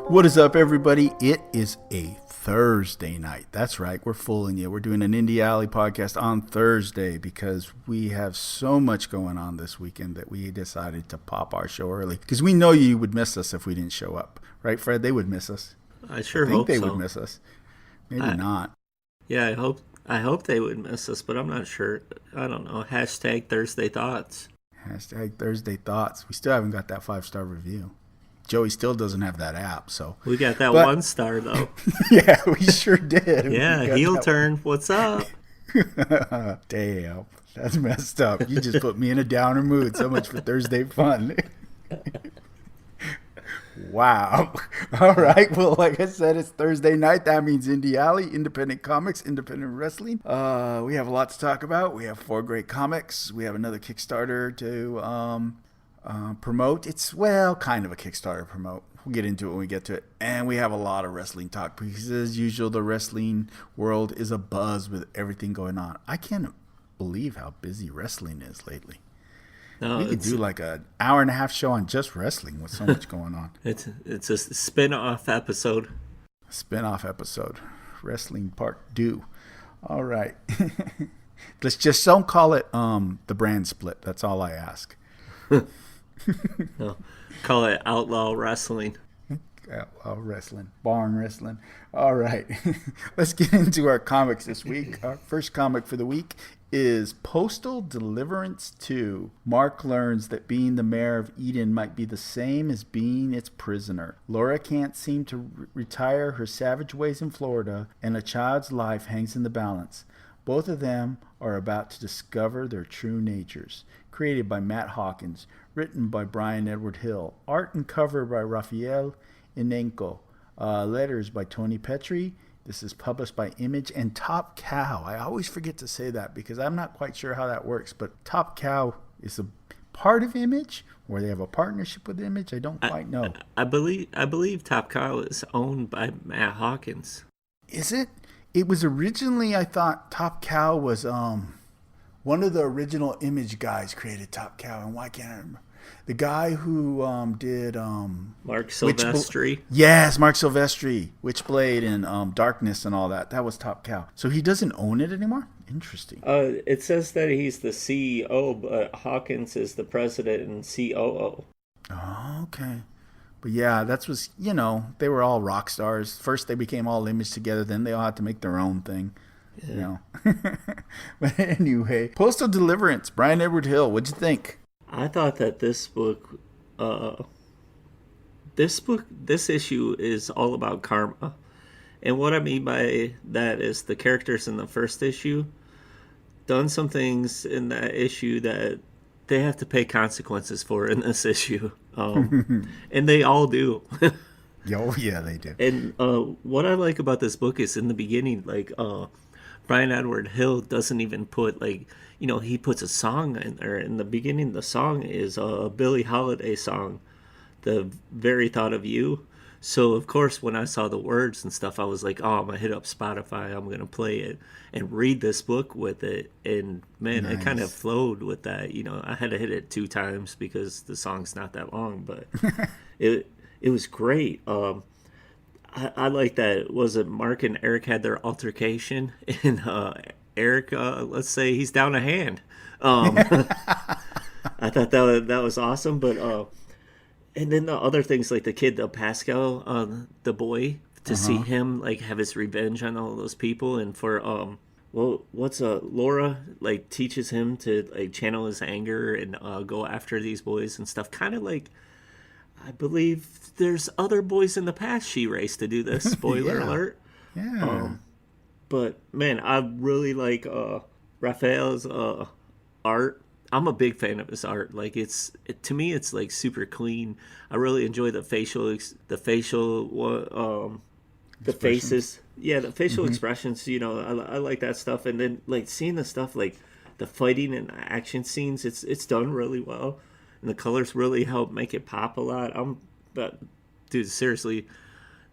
What is up, everybody? It is a Thursday night. That's right. We're fooling you. We're doing an Indie Alley podcast on Thursday because we have so much going on this weekend that we decided to pop our show early because we know you would miss us if we didn't show up. Right, Fred? They would miss us. I sure think hope they so. would miss us. Maybe not. Yeah, I hope they would miss us, but I'm not sure. I don't know. Hashtag Thursday Thoughts. Hashtag Thursday Thoughts. We still haven't got that 5-star review. Joey still doesn't have that app, so we got that 1 star though. Yeah, we sure did. Yeah, heel turn. What's up? Damn, that's messed up. You just put me in a downer mood. So much for Thursday fun. Wow. All right. Well, like I said, it's Thursday night. That means Indie Alley, independent comics, independent wrestling. We have a lot to talk about. We have 4 great comics. We have another Kickstarter to promote. It's, well, kind of a Kickstarter promote. We'll get into it when we get to it. And we have a lot of wrestling talk because, as usual, the wrestling world is abuzz with everything going on. I can't believe how busy wrestling is lately. No, we could do like an hour and a half show on just wrestling with so much going on. It's a spin-off episode. Spin-off episode. Wrestling part 2. All right. Let's just don't call it the brand split. That's all I ask. No, call it Outlaw Wrestling. Outlaw Wrestling. Barn Wrestling. All right. Let's get into our comics this week. Our first comic for the week is Postal Deliverance 2. Mark learns that being the mayor of Eden might be the same as being its prisoner. Laura can't seem to retire her savage ways in Florida, and a child's life hangs in the balance. Both of them are about to discover their true natures. Created by Matt Hawkins, written by Brian Edward Hill, art and cover by Rafael Inenco, letters by Tony Petrie. This is published by Image and Top Cow. I always forget to say that because I'm not quite sure how that works, but Top Cow is a part of Image, or they have a partnership with Image. I don't quite know. I believe Top Cow is owned by Matt Hawkins. Is it? It was originally, I thought Top Cow was one of the original Image guys created Top Cow, and why can't I remember? The guy who did Mark Silvestri. Yes, Mark Silvestri, Witchblade and Darkness and all that. That was Top Cow. So he doesn't own it anymore? Interesting. It says that he's the CEO, but Hawkins is the president and COO. Oh, okay. But yeah, that was, they were all rock stars. First they became all Image together, then they all had to make their own thing. Yeah. But anyway, Postal Deliverance, Brian Edward Hill, what'd you think? I thought that this issue is all about karma. And what I mean by that is the characters in the first issue done some things in that issue that they have to pay consequences for in this issue. And they all do. Oh, yeah, they do. And what I like about this book is in the beginning, Brian Edward Hill doesn't even put, he puts a song in there. In the beginning, the song is a Billie Holiday song, The Very Thought of You. So, of course, when I saw the words and stuff, I was like, oh, I'm going to hit up Spotify. I'm going to play it and read this book with it. And, man, nice. It kind of flowed with that. I had to hit it 2 times because the song's not that long. But it was great. I like that. Was it Mark and Eric had their altercation? And Eric, let's say he's down a hand. I thought that was awesome. But and then the other things like the kid, the Pascal, the boy, to see him have his revenge on all those people, and for Laura teaches him to channel his anger and go after these boys and stuff. Kind of I believe there's other boys in the past she raced to do this. Spoiler alert. Yeah. But man, I really like Raphael's art. I'm a big fan of his art. To me, it's super clean. I really enjoy the facial faces. Yeah, the facial expressions. I like that stuff. And then seeing the stuff the fighting and action scenes. It's done really well, and the colors really help make it pop a lot. But dude, seriously,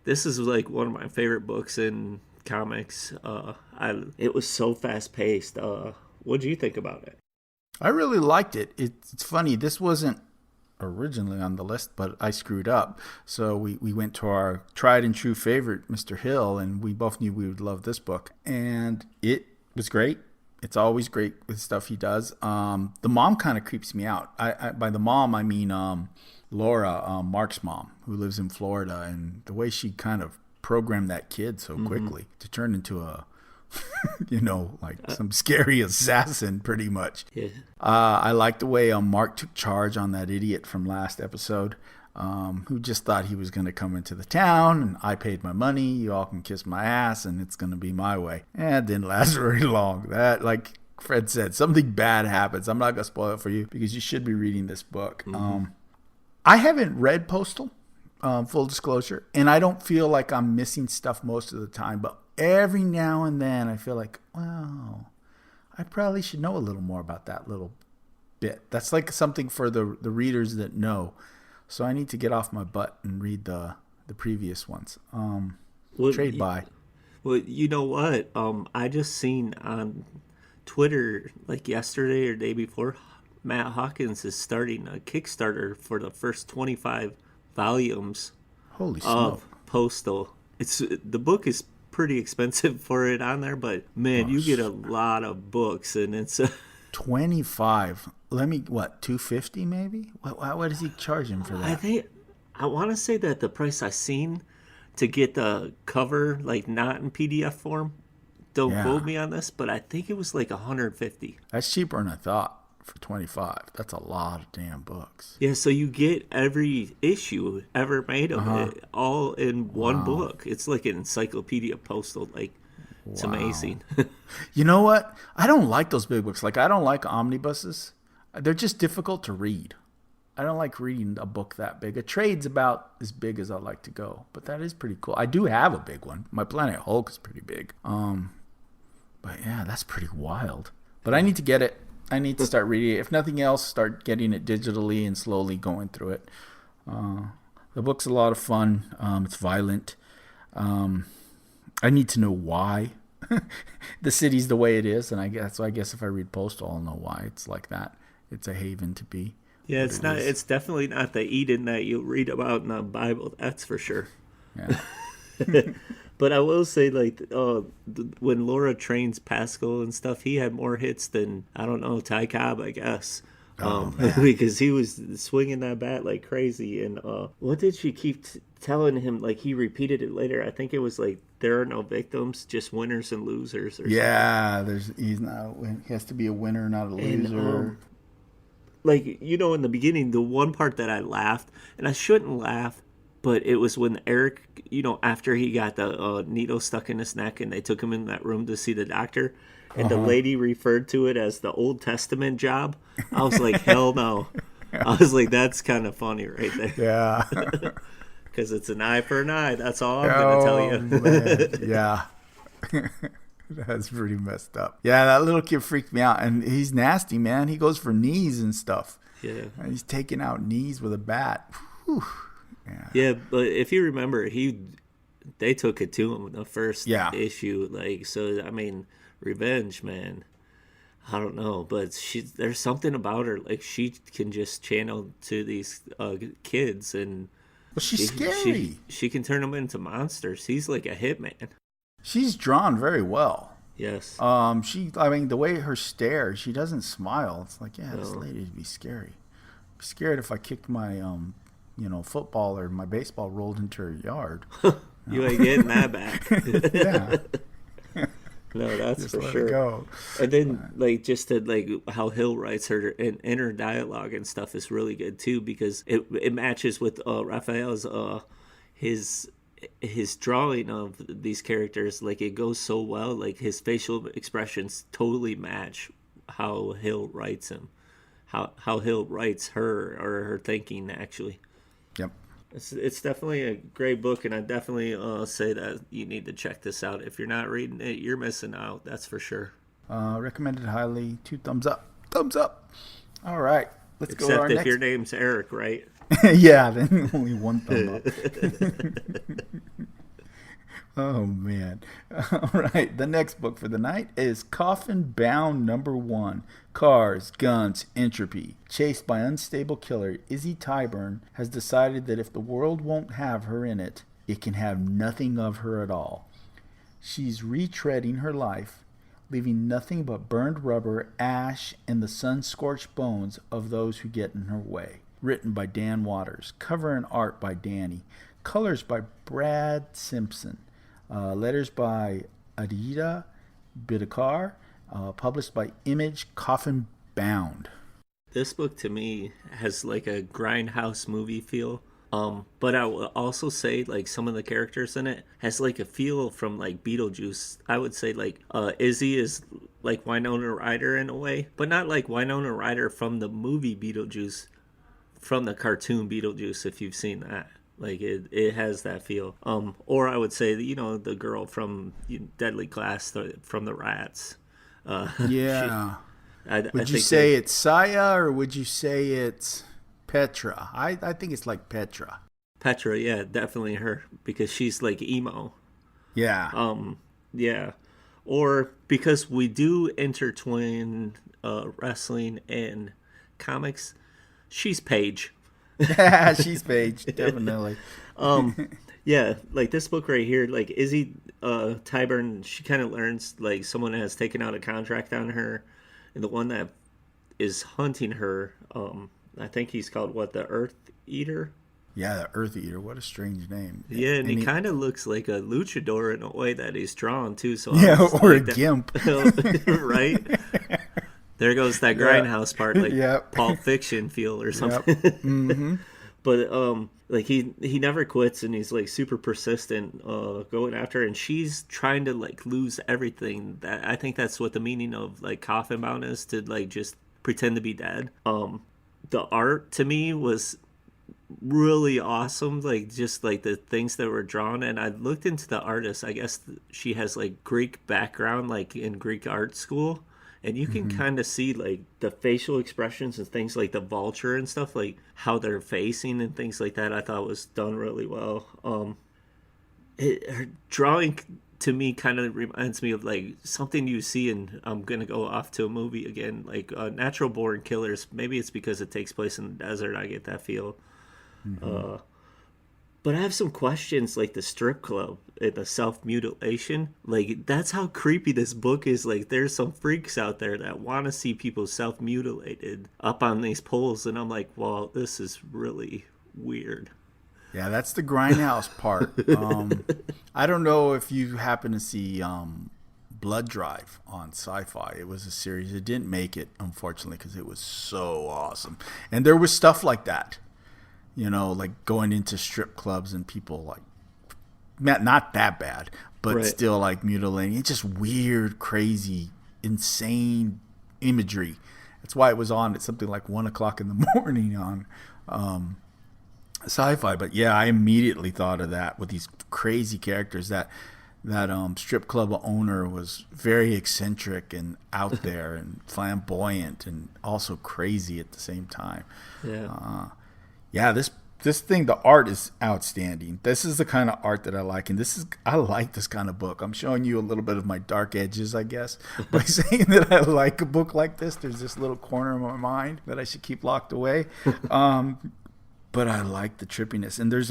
this is one of my favorite books in comics. It was so fast paced. What do you think about it? I really liked it. It's funny. This wasn't originally on the list, but I screwed up. So we went to our tried and true favorite, Mr. Hill, and we both knew we would love this book. And it was great. It's always great with stuff he does. The mom kind of creeps me out. By the mom, I mean Laura, Mark's mom, who lives in Florida, and the way she kind of programmed that kid so quickly to turn into a like some scary assassin, pretty much. Yeah. I like the way Mark took charge on that idiot from last episode, who just thought he was going to come into the town, and I paid my money, you all can kiss my ass, and it's going to be my way. And it didn't last very long. That, like Fred said, something bad happens. I'm not going to spoil it for you because you should be reading this book. I haven't read Postal, full disclosure, and I don't feel like I'm missing stuff most of the time, but every now and then I feel like, wow, I probably should know a little more about that little bit. That's like something for the readers that know. So I need to get off my butt and read the previous ones. Trade buy. Well, you know what? I just seen on Twitter like yesterday or day before, Matt Hawkins is starting a Kickstarter for the first 25 volumes Holy of smoke. Postal. The book is pretty expensive for it on there, but man, you get a lot of books, and it's 25. Let me, what, 250 maybe? What is he charging for that? I want to say that the price I seen to get the cover, like not in PDF form, don't quote me on this, but I think it was like 150. That's cheaper than I thought for 25. That's a lot of damn books. Yeah, so you get every issue ever made of it all in one book. It's like an encyclopedia Postal. Like, it's amazing. You know what? I don't like those big books. Like, I don't like omnibuses. They're just difficult to read. I don't like reading a book that big. A trade's about as big as I like to go, but that is pretty cool. I do have a big one. My Planet Hulk is pretty big. But yeah, that's pretty wild. But I need to get it. I need to start reading it. If nothing else, start getting it digitally and slowly going through it. The book's a lot of fun. It's violent. I need to know why the city's the way it is, and I guess if I read Postal, I'll know why it's like that. It's a haven to be. Yeah, it's not. It's definitely not the Eden that you read about in the Bible. That's for sure. Yeah. But I will say, like, when Laura trains Pascal and stuff, he had more hits than, I don't know, Ty Cobb, I guess. Because he was swinging that bat like crazy. And what did she keep telling him? Like, he repeated it later. I think it was like, there are no victims, just winners and losers. Or something. He has to be a winner, not a loser. And, like, in the beginning, the one part that I laughed, and I shouldn't laugh, but it was when Eric, after he got the needle stuck in his neck and they took him in that room to see the doctor, and the lady referred to it as the Old Testament job. I was like, hell no. I was like, that's kind of funny right there. Yeah. Because it's an eye for an eye. That's all I'm going to tell you. Man. Yeah. That's pretty messed up. Yeah, that little kid freaked me out. And he's nasty, man. He goes for knees and stuff. Yeah. And he's taking out knees with a bat. Whew. Yeah, but if you remember, they took it to him in the first issue. Like, so, I mean, revenge, man. I don't know, but there's something about her. Like, she can just channel to these kids, and she's scary. She can turn them into monsters. He's like a hitman. She's drawn very well. Yes. The way her stare, she doesn't smile. It's like, this lady would be scary. I'd be scared if I kicked my football or my baseball rolled into her yard. You ain't getting that back. Yeah. No, that's just for let sure. it go. And then, like, just to, like, how Hill writes her inner dialogue and stuff is really good too, because it matches with Raphael's his drawing of these characters. Like, it goes so well. Like, his facial expressions totally match how Hill writes him, how Hill writes her, or her thinking actually. Yep. It's definitely a great book, and I definitely say that you need to check this out. If you're not reading it, you're missing out. That's for sure. Recommended highly. 2 thumbs up. Thumbs up. All right. Let's go to our Except if next. your name's Eric, right? Yeah, then only 1 thumb up. Oh man. All right. The next book for the night is Coffin Bound #1. Cars, guns, entropy. Chased by unstable killer, Izzy Tyburn has decided that if the world won't have her in it, it can have nothing of her at all. She's retreading her life, leaving nothing but burned rubber, ash, and the sun-scorched bones of those who get in her way. Written by Dan Waters. Cover and art by Danny. Colors by Brad Simpson. Letters by Adida Bidakar. Published by Image. Coffin Bound. This book to me has like a Grindhouse movie feel. But I will also say like some of the characters in it has like a feel from like Beetlejuice. I would say like Izzy is like Winona Ryder in a way, but not like Winona Ryder from the movie Beetlejuice, from the cartoon Beetlejuice, if you've seen that. Like it has that feel. Or I would say, the girl from Deadly Class, from the Rats. Yeah. Would you think say it's Saya or would you say it's Petra? I think it's like Petra. Petra, yeah, definitely her, because she's like emo. Yeah. Yeah. Or because we do intertwine wrestling and comics, she's Paige. She's Paige, definitely. Yeah, like this book right here, like Izzy Tyburn, she kind of learns like someone has taken out a contract on her, and the one that is hunting her, I think he's called the Earth Eater. Yeah, the Earth Eater. What a strange name. Yeah, and he kind of looks like a luchador in a way that he's drawn too. So yeah, or like a gimp, right? There goes that Grindhouse part, like Pulp Fiction feel or something. Mm-hmm. But like he never quits, and he's like super persistent, going after her, and she's trying to like lose everything. That I think that's what the meaning of like Coffin Bound is, to like just pretend to be dead. The art to me was really awesome, like just like the things that were drawn, and I looked into the artist. I guess she has like Greek background, like in Greek art school. And you can kind of see like the facial expressions and things like the vulture and stuff, like how they're facing and things like that. I thought was done really well. Her drawing to me kind of reminds me of like something you see in, I'm gonna go off to a movie again, like Natural Born Killers. Maybe it's because it takes place in the desert. I get that feel. But I have some questions, like the strip club and the self-mutilation. Like, that's how creepy this book is. Like, there's some freaks out there that want to see people self-mutilated up on these poles. And I'm like, well, this is really weird. Yeah, that's the Grindhouse part. I don't know if you happen to see Blood Drive on Sci-Fi. It was a series. It didn't make it, unfortunately, because it was so awesome. And there was stuff like that. Like going into strip clubs and people like, not that bad, but still like mutilating. It's just weird, crazy, insane imagery. That's why it was on at something like 1:00 in the morning on Sci-Fi. But yeah, I immediately thought of that with these crazy characters. That strip club owner was very eccentric and out there and flamboyant and also crazy at the same time. Yeah. Yeah, this thing, the art is outstanding. This is the kind of art that I like, and I like this kind of book. I'm showing you a little bit of my dark edges, I guess, by saying that I like a book like this. There's this little corner of my mind that I should keep locked away, but I like the trippiness. And there is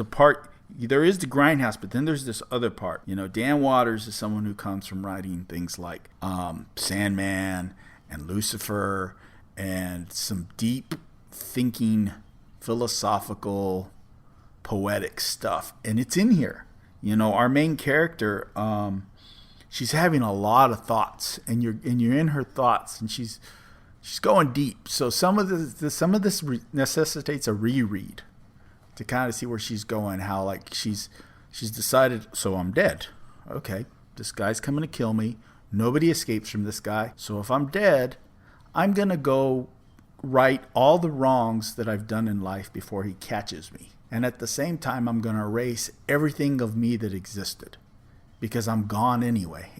the Grindhouse, but then there's this other part. Dan Waters is someone who comes from writing things like Sandman and Lucifer and some deep thinking, philosophical, poetic stuff, and it's in here. Our main character, she's having a lot of thoughts, and you're in her thoughts, and she's going deep. So some of this necessitates a reread to kind of see where she's going. How like she's decided. So I'm dead. Okay, this guy's coming to kill me. Nobody escapes from this guy. So if I'm dead, I'm gonna go right all the wrongs that I've done in life before he catches me. And at the same time, I'm going to erase everything of me that existed because I'm gone anyway.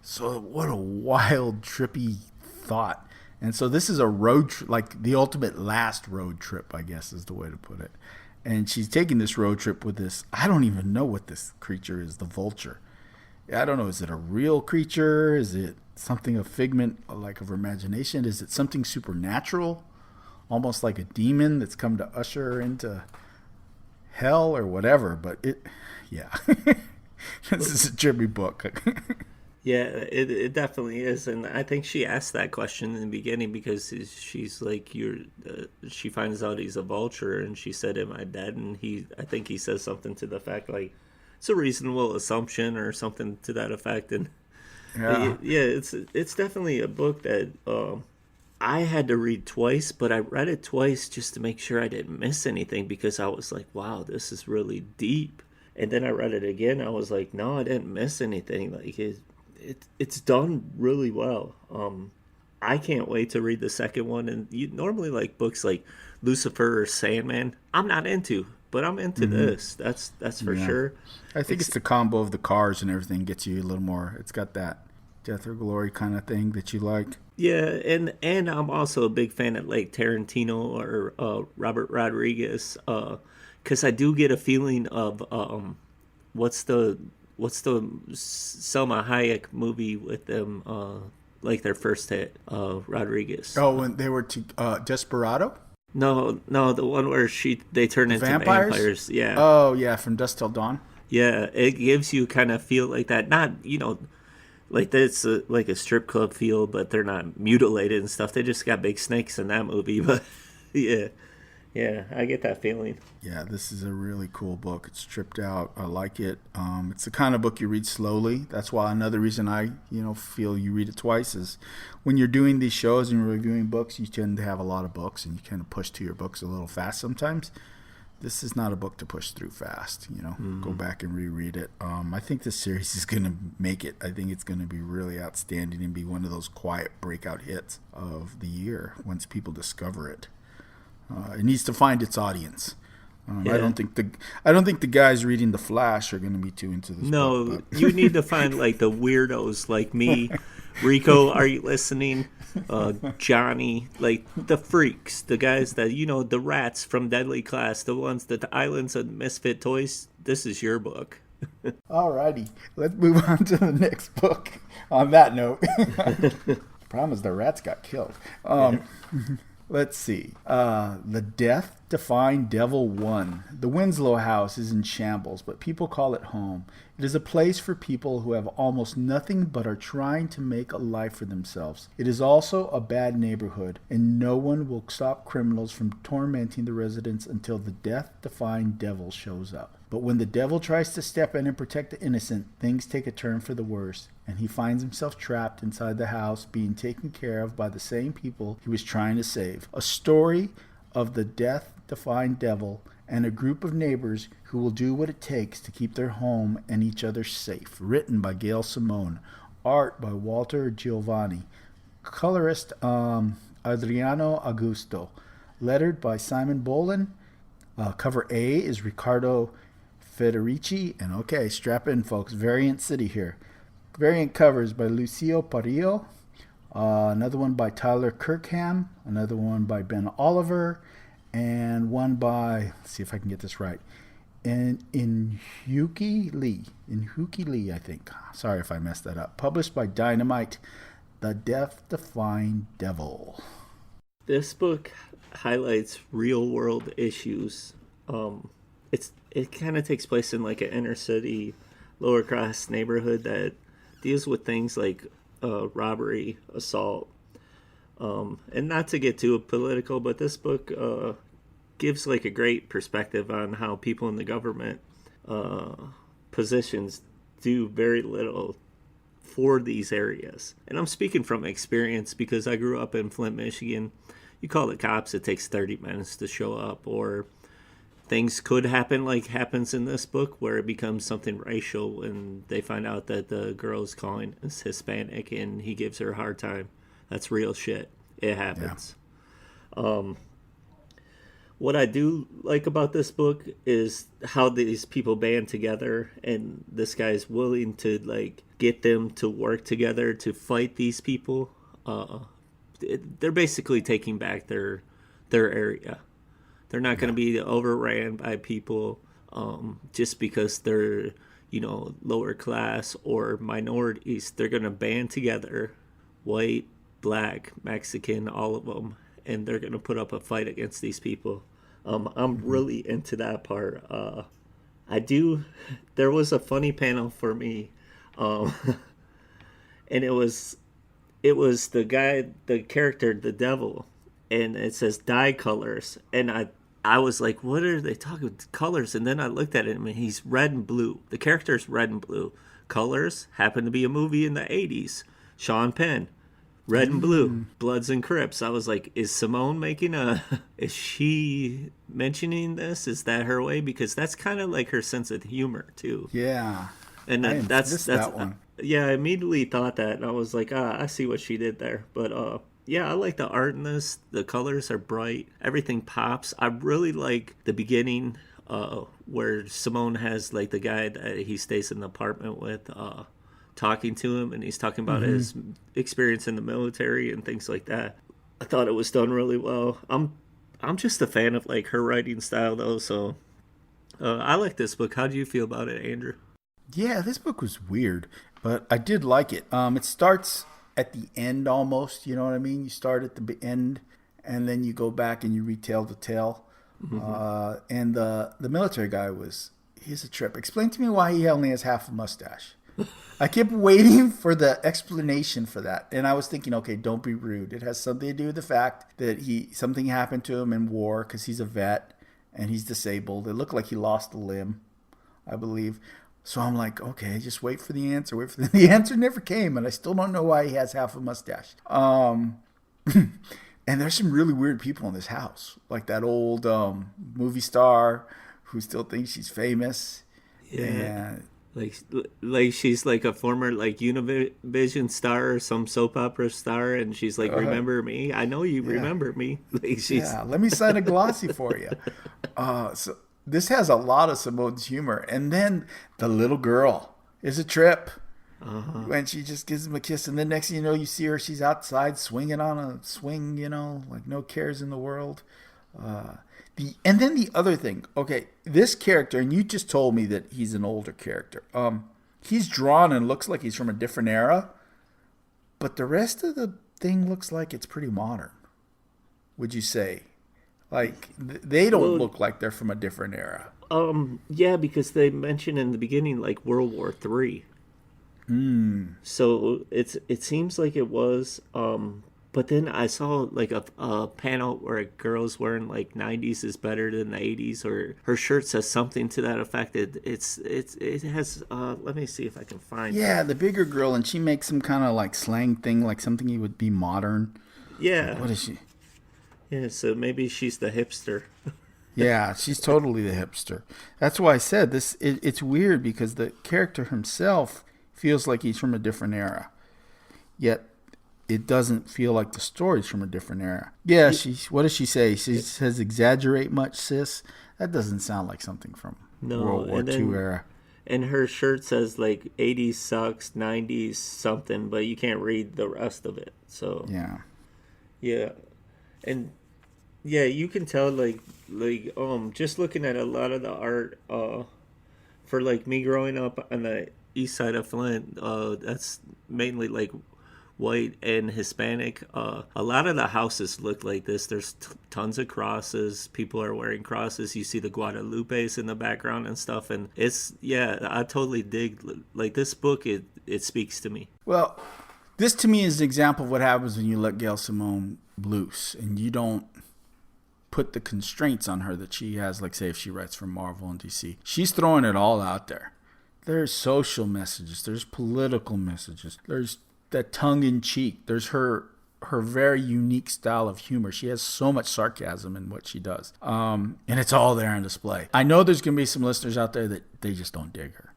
So what a wild, trippy thought. And so this is a like the ultimate last road trip, I guess is the way to put it. and she's taking this road trip with this. I don't even know what this creature is. The vulture. I don't know. Is it a real creature? Is it something a figment like of her imagination? Is it something supernatural, almost like a demon that's come to usher her into hell or whatever? But yeah, this is a trippy book. Yeah, it definitely is, and I think she asked that question in the beginning because she's like, she finds out he's a vulture, and she said, "Am I dead?" And I think he says something to the fact like, "It's a reasonable assumption," or something to that effect. And yeah, it's definitely a book that I had to read twice, but I read it twice just to make sure I didn't miss anything, because I was like, "Wow, this is really deep." And then I read it again. I was like, "No, I didn't miss anything." Like it's done really well. I can't wait to read the second one. And you normally like books like Lucifer or Sandman, I'm not into, but I'm into this. That's for sure. I think it's the combo of the cars and everything gets you a little more. It's got that death or glory kind of thing that you like. Yeah, and I'm also a big fan of like Tarantino or Robert Rodriguez, because I do get a feeling of what's the Selma Hayek movie with them, like their first hit, Rodriguez. Oh, when they were Desperado? No, the one where they turn into vampires. Yeah. Oh, yeah, from Dusk Till Dawn. Yeah, it gives you kind of feel like that. Not, like that's like a strip club feel, but they're not mutilated and stuff. They just got big snakes in that movie. But yeah, I get that feeling. Yeah, this is a really cool book. It's tripped out. I like it. It's the kind of book you read slowly. That's why another reason I, feel you read it twice is when you're doing these shows and reviewing books, you tend to have a lot of books and you kind of push to your books a little fast sometimes. This is not a book to push through fast. Go back and reread it. I think this series is going to make it. I think it's going to be really outstanding and be one of those quiet breakout hits of the year once people discover it. It needs to find its audience. I don't think the guys reading The Flash are going to be too into this. No, book, you need to find like the weirdos like me, Rico. Are you listening? Johnny, like the freaks, the guys that the rats from Deadly Class, the ones that the Islands of Misfit Toys. This is your book. Alrighty, let's move on to the next book. On that note, problem is the rats got killed. Let's see. The Death-Defying Devil 1. The Winslow house is in shambles, but people call it home. It is a place for people who have almost nothing but are trying to make a life for themselves. It is also a bad neighborhood, and no one will stop criminals from tormenting the residents until the Death-Defying Devil shows up. But when the devil tries to step in and protect the innocent, things take a turn for the worse, and he finds himself trapped inside the house being taken care of by the same people he was trying to save. A story of the Death-Defying Devil and a group of neighbors who will do what it takes to keep their home and each other safe. Written by Gail Simone. Art by Walter Giovanni. Colorist Adriano Augusto. Lettered by Simon Bolin. Cover A is Riccardo Federici. And okay, strap in, folks. Variant City here. Variant covers by Lucio Parillo. Another one by Tyler Kirkham. Another one by Ben Oliver. And one by, let's see if I can get this right, Inhuki Lee, I think. Sorry if I messed that up. Published by Dynamite. The Death-Defying Devil. This book highlights real world issues. It kind of takes place in like an inner city, lower class neighborhood that deals with things like robbery, assault, and not to get too political, but this book gives like a great perspective on how people in the government positions do very little for these areas. And I'm speaking from experience because I grew up in Flint, Michigan. You call the cops, it takes 30 minutes to show up, or things could happen like happens in this book where it becomes something racial and they find out that the girl's calling is Hispanic and he gives her a hard time. That's real shit. It happens. Yeah. What I do like about this book is how these people band together, and this guy's willing to like get them to work together to fight these people. They're basically taking back their area. They're not going to be overran by people just because they're, lower class or minorities. They're going to band together, white, black, Mexican, all of them, and they're going to put up a fight against these people. I'm really into that part. There was a funny panel for me, and it was the character, the devil, and it says dye colors, and I was like, what are they talking about? Colors? And then I looked at him, and he's red and blue. The character's red and blue. Colors happened to be a movie in the 80s. Sean Penn, red and blue, Bloods and Crips. I was like, is Simone is she mentioning this? Is that her way? Because that's kind of like her sense of humor, too. Yeah. And that's that one. Yeah, I immediately thought that, and I was like, I see what she did there. But yeah, I like the art in this. The colors are bright. Everything pops. I really like the beginning where Simone has like the guy that he stays in the apartment with talking to him, and he's talking about his experience in the military and things like that. I thought it was done really well. I'm just a fan of like her writing style though, so I like this book. How do you feel about it, Andrew? Yeah, this book was weird, but I did like it. It starts at the end almost, you know what I mean? You start at the end, and then you go back and you retell the tale. And the military guy he's a trip. Explain to me why he only has half a mustache. I kept waiting for the explanation for that, and I was thinking, okay, don't be rude. It has something to do with the fact that something happened to him in war because he's a vet and he's disabled. It looked like he lost a limb, I believe. So I'm like, okay, just wait for the answer. The answer never came, and I still don't know why he has half a mustache. And there's some really weird people in this house, like that old movie star who still thinks she's famous. Yeah, like she's like a former like Univision star or some soap opera star, and she's like, "Remember me? I know you remember me." Like let me sign a glossy for you. So. This has a lot of Simone's humor. And then the little girl is a trip. When she just gives him a kiss. And then next thing you know, you see her. She's outside swinging on a swing, like no cares in the world. And then the other thing. Okay, this character, and you just told me that he's an older character. He's drawn and looks like he's from a different era. But the rest of the thing looks like it's pretty modern. Would you say? Like, they don't look like they're from a different era. Yeah, because they mention in the beginning, like, World War III. So it seems like it was, but then I saw, like, a panel where a girl's wearing, like, 90s is better than the 80s, or her shirt says something to that effect. It has, let me see if I can find it. Yeah, the bigger girl, and she makes some kind of, like, slang thing, like something you would be modern. Yeah. Like, what is she? Yeah, so maybe she's the hipster. Yeah, she's totally the hipster. That's why I said this. It's weird because the character himself feels like he's from a different era, yet it doesn't feel like the story's from a different era. Yeah, what does she say? She says, "Exaggerate much, sis." That doesn't sound like something from World War II era. And her shirt says like 80s sucks, 90s something, but you can't read the rest of it. So yeah. And yeah, you can tell like just looking at a lot of the art for like me growing up on the east side of Flint, that's mainly like white and Hispanic. A lot of the houses look like this. There's tons of crosses. People are wearing crosses. You see the Guadalupes in the background and stuff, and I totally dig like this book. It speaks to me. Well, this to me is an example of what happens when you let Gail Simone loose and you don't put the constraints on her that she has, like say if she writes for Marvel and DC. She's throwing it all out there. There's social messages, there's political messages, there's that tongue-in-cheek, there's her very unique style of humor. She has so much sarcasm in what she does, and it's all there on display. I know there's gonna be some listeners out there that they just don't dig her.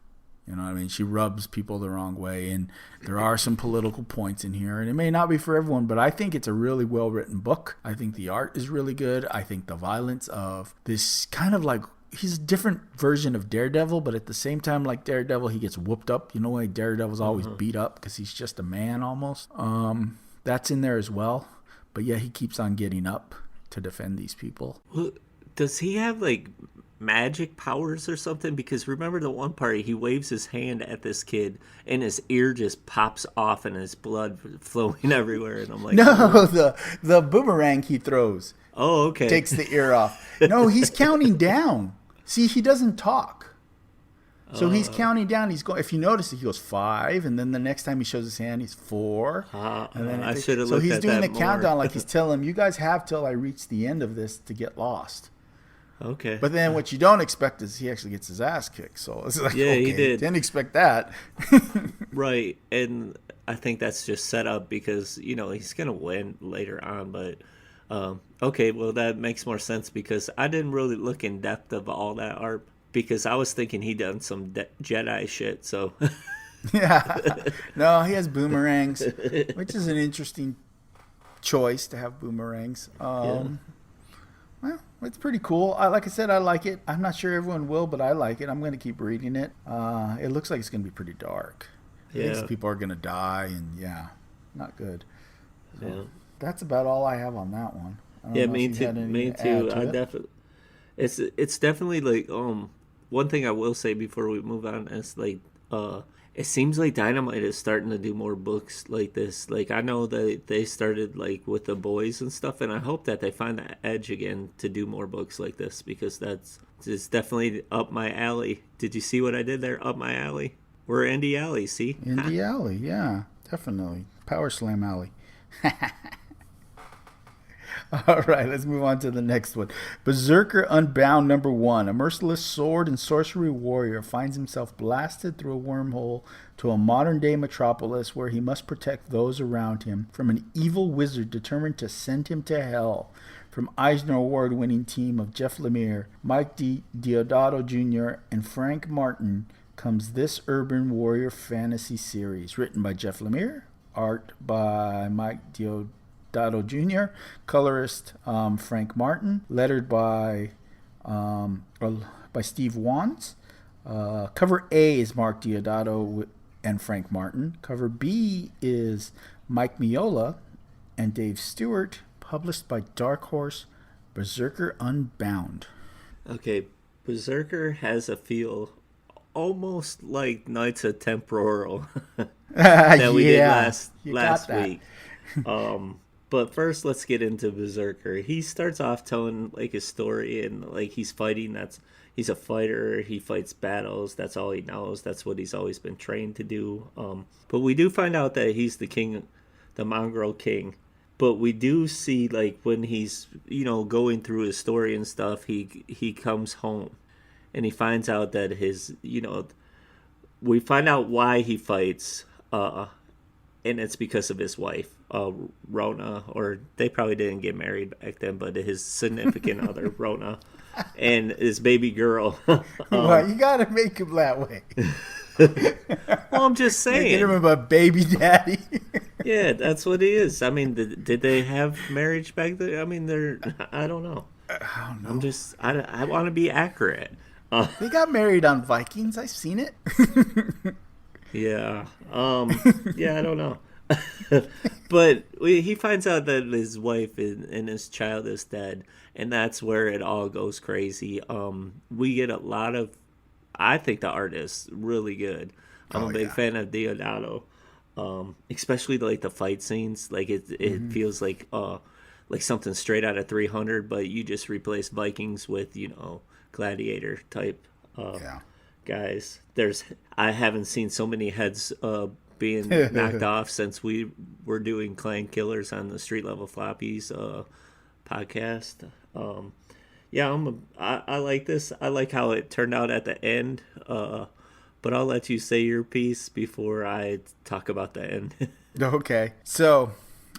You know what I mean? She rubs people the wrong way, and there are some political points in here, and it may not be for everyone, but I think it's a really well-written book. I think the art is really good. I think the violence of this kind of like, he's a different version of Daredevil, but at the same time, like Daredevil, he gets whooped up. You know why Daredevil's always beat up? Because he's just a man almost. That's in there as well. But yeah, he keeps on getting up to defend these people. Well, Does he have like magic powers or something? Because remember the one part he waves his hand at this kid and his ear just pops off and his blood flowing everywhere, and I'm like, No, the boomerang he throws oh, okay. takes the ear off. No, he's counting down. See, he doesn't talk. So he's counting down. He's going. If you notice, he goes 5, and then the next time he shows his hand, he's 4. And then I should have so looked he's at doing that the countdown more. like he's telling him, "You guys have till I reach the end of this to get lost." Okay. But then what you don't expect is he actually gets his ass kicked. So it's like, Yeah, okay, he did. Didn't expect that. Right, and I think that's just set up because he's gonna win later on. But okay, well that makes more sense because I didn't really look in depth of all that art because I was thinking he done some Jedi shit. So Yeah. No, he has boomerangs, which is an interesting choice to have boomerangs. Well, it's pretty cool. Like I said, I like it. I'm not sure everyone will, but I like it. I'm going to keep reading it. It looks like it's going to be pretty dark. I think some people are going to die, and not good. So yeah, that's about all I have on that one. I don't yeah, know me if you too. had anything Me to too. add to I it. definitely. It's definitely like one thing I will say before we move on is like it seems like Dynamite is starting to do more books like this. Like I know that they started like with the boys and stuff, and I hope that they find that edge again to do more books like this because it's definitely up my alley. Did you see what I did there? Up my alley. We're Indie Alley. See? Indie Alley, yeah, definitely. Power Slam Alley. All right, let's move on to the next one. Berserker Unbound #1. A merciless sword and sorcery warrior finds himself blasted through a wormhole to a modern-day metropolis where he must protect those around him from an evil wizard determined to send him to hell. From Eisner Award-winning team of Jeff Lemire, Mike Diodato Jr., and Frank Martin comes this urban warrior fantasy series. Written by Jeff Lemire, art by Mike Diodato Jr., colorist Frank Martin, lettered by Steve Wands. Cover A is Mark Diodato and Frank Martin. Cover B is Mike Miola and Dave Stewart. Published by Dark Horse. Berserker Unbound. Okay, Berserker has a feel almost like Knights of Temporal that we did last week. But first, let's get into Berserker. He starts off telling like his story and like he's fighting. He's a fighter. He fights battles. That's all he knows. That's what he's always been trained to do. But we do find out that he's the king, the mongrel king. But we do see like when he's going through his story and stuff, he comes home, and he finds out that we find out why he fights, and it's because of his wife, Rona, or they probably didn't get married back then, but his significant other, Rona, and his baby girl. Well, you gotta make him that way. Well, I'm just saying. Get him a baby daddy. Yeah, that's what he is. I mean, did they have marriage back then? I mean, I don't know. I don't know. I want to be accurate. They got married on Vikings. I've seen it. Yeah. Yeah, I don't know. But he finds out that his wife and his child is dead, and that's where it all goes crazy. We get a lot of. I think the art is really good. I'm a big fan of Diodato, especially like the fight scenes. Like it feels like something straight out of 300, but you just replace Vikings with gladiator type guys. I haven't seen so many heads being knocked off since we were doing Clan Killers on the Street Level Floppies podcast. Yeah, I like this. I like how it turned out at the end. But I'll let you say your piece before I talk about the end. Okay. So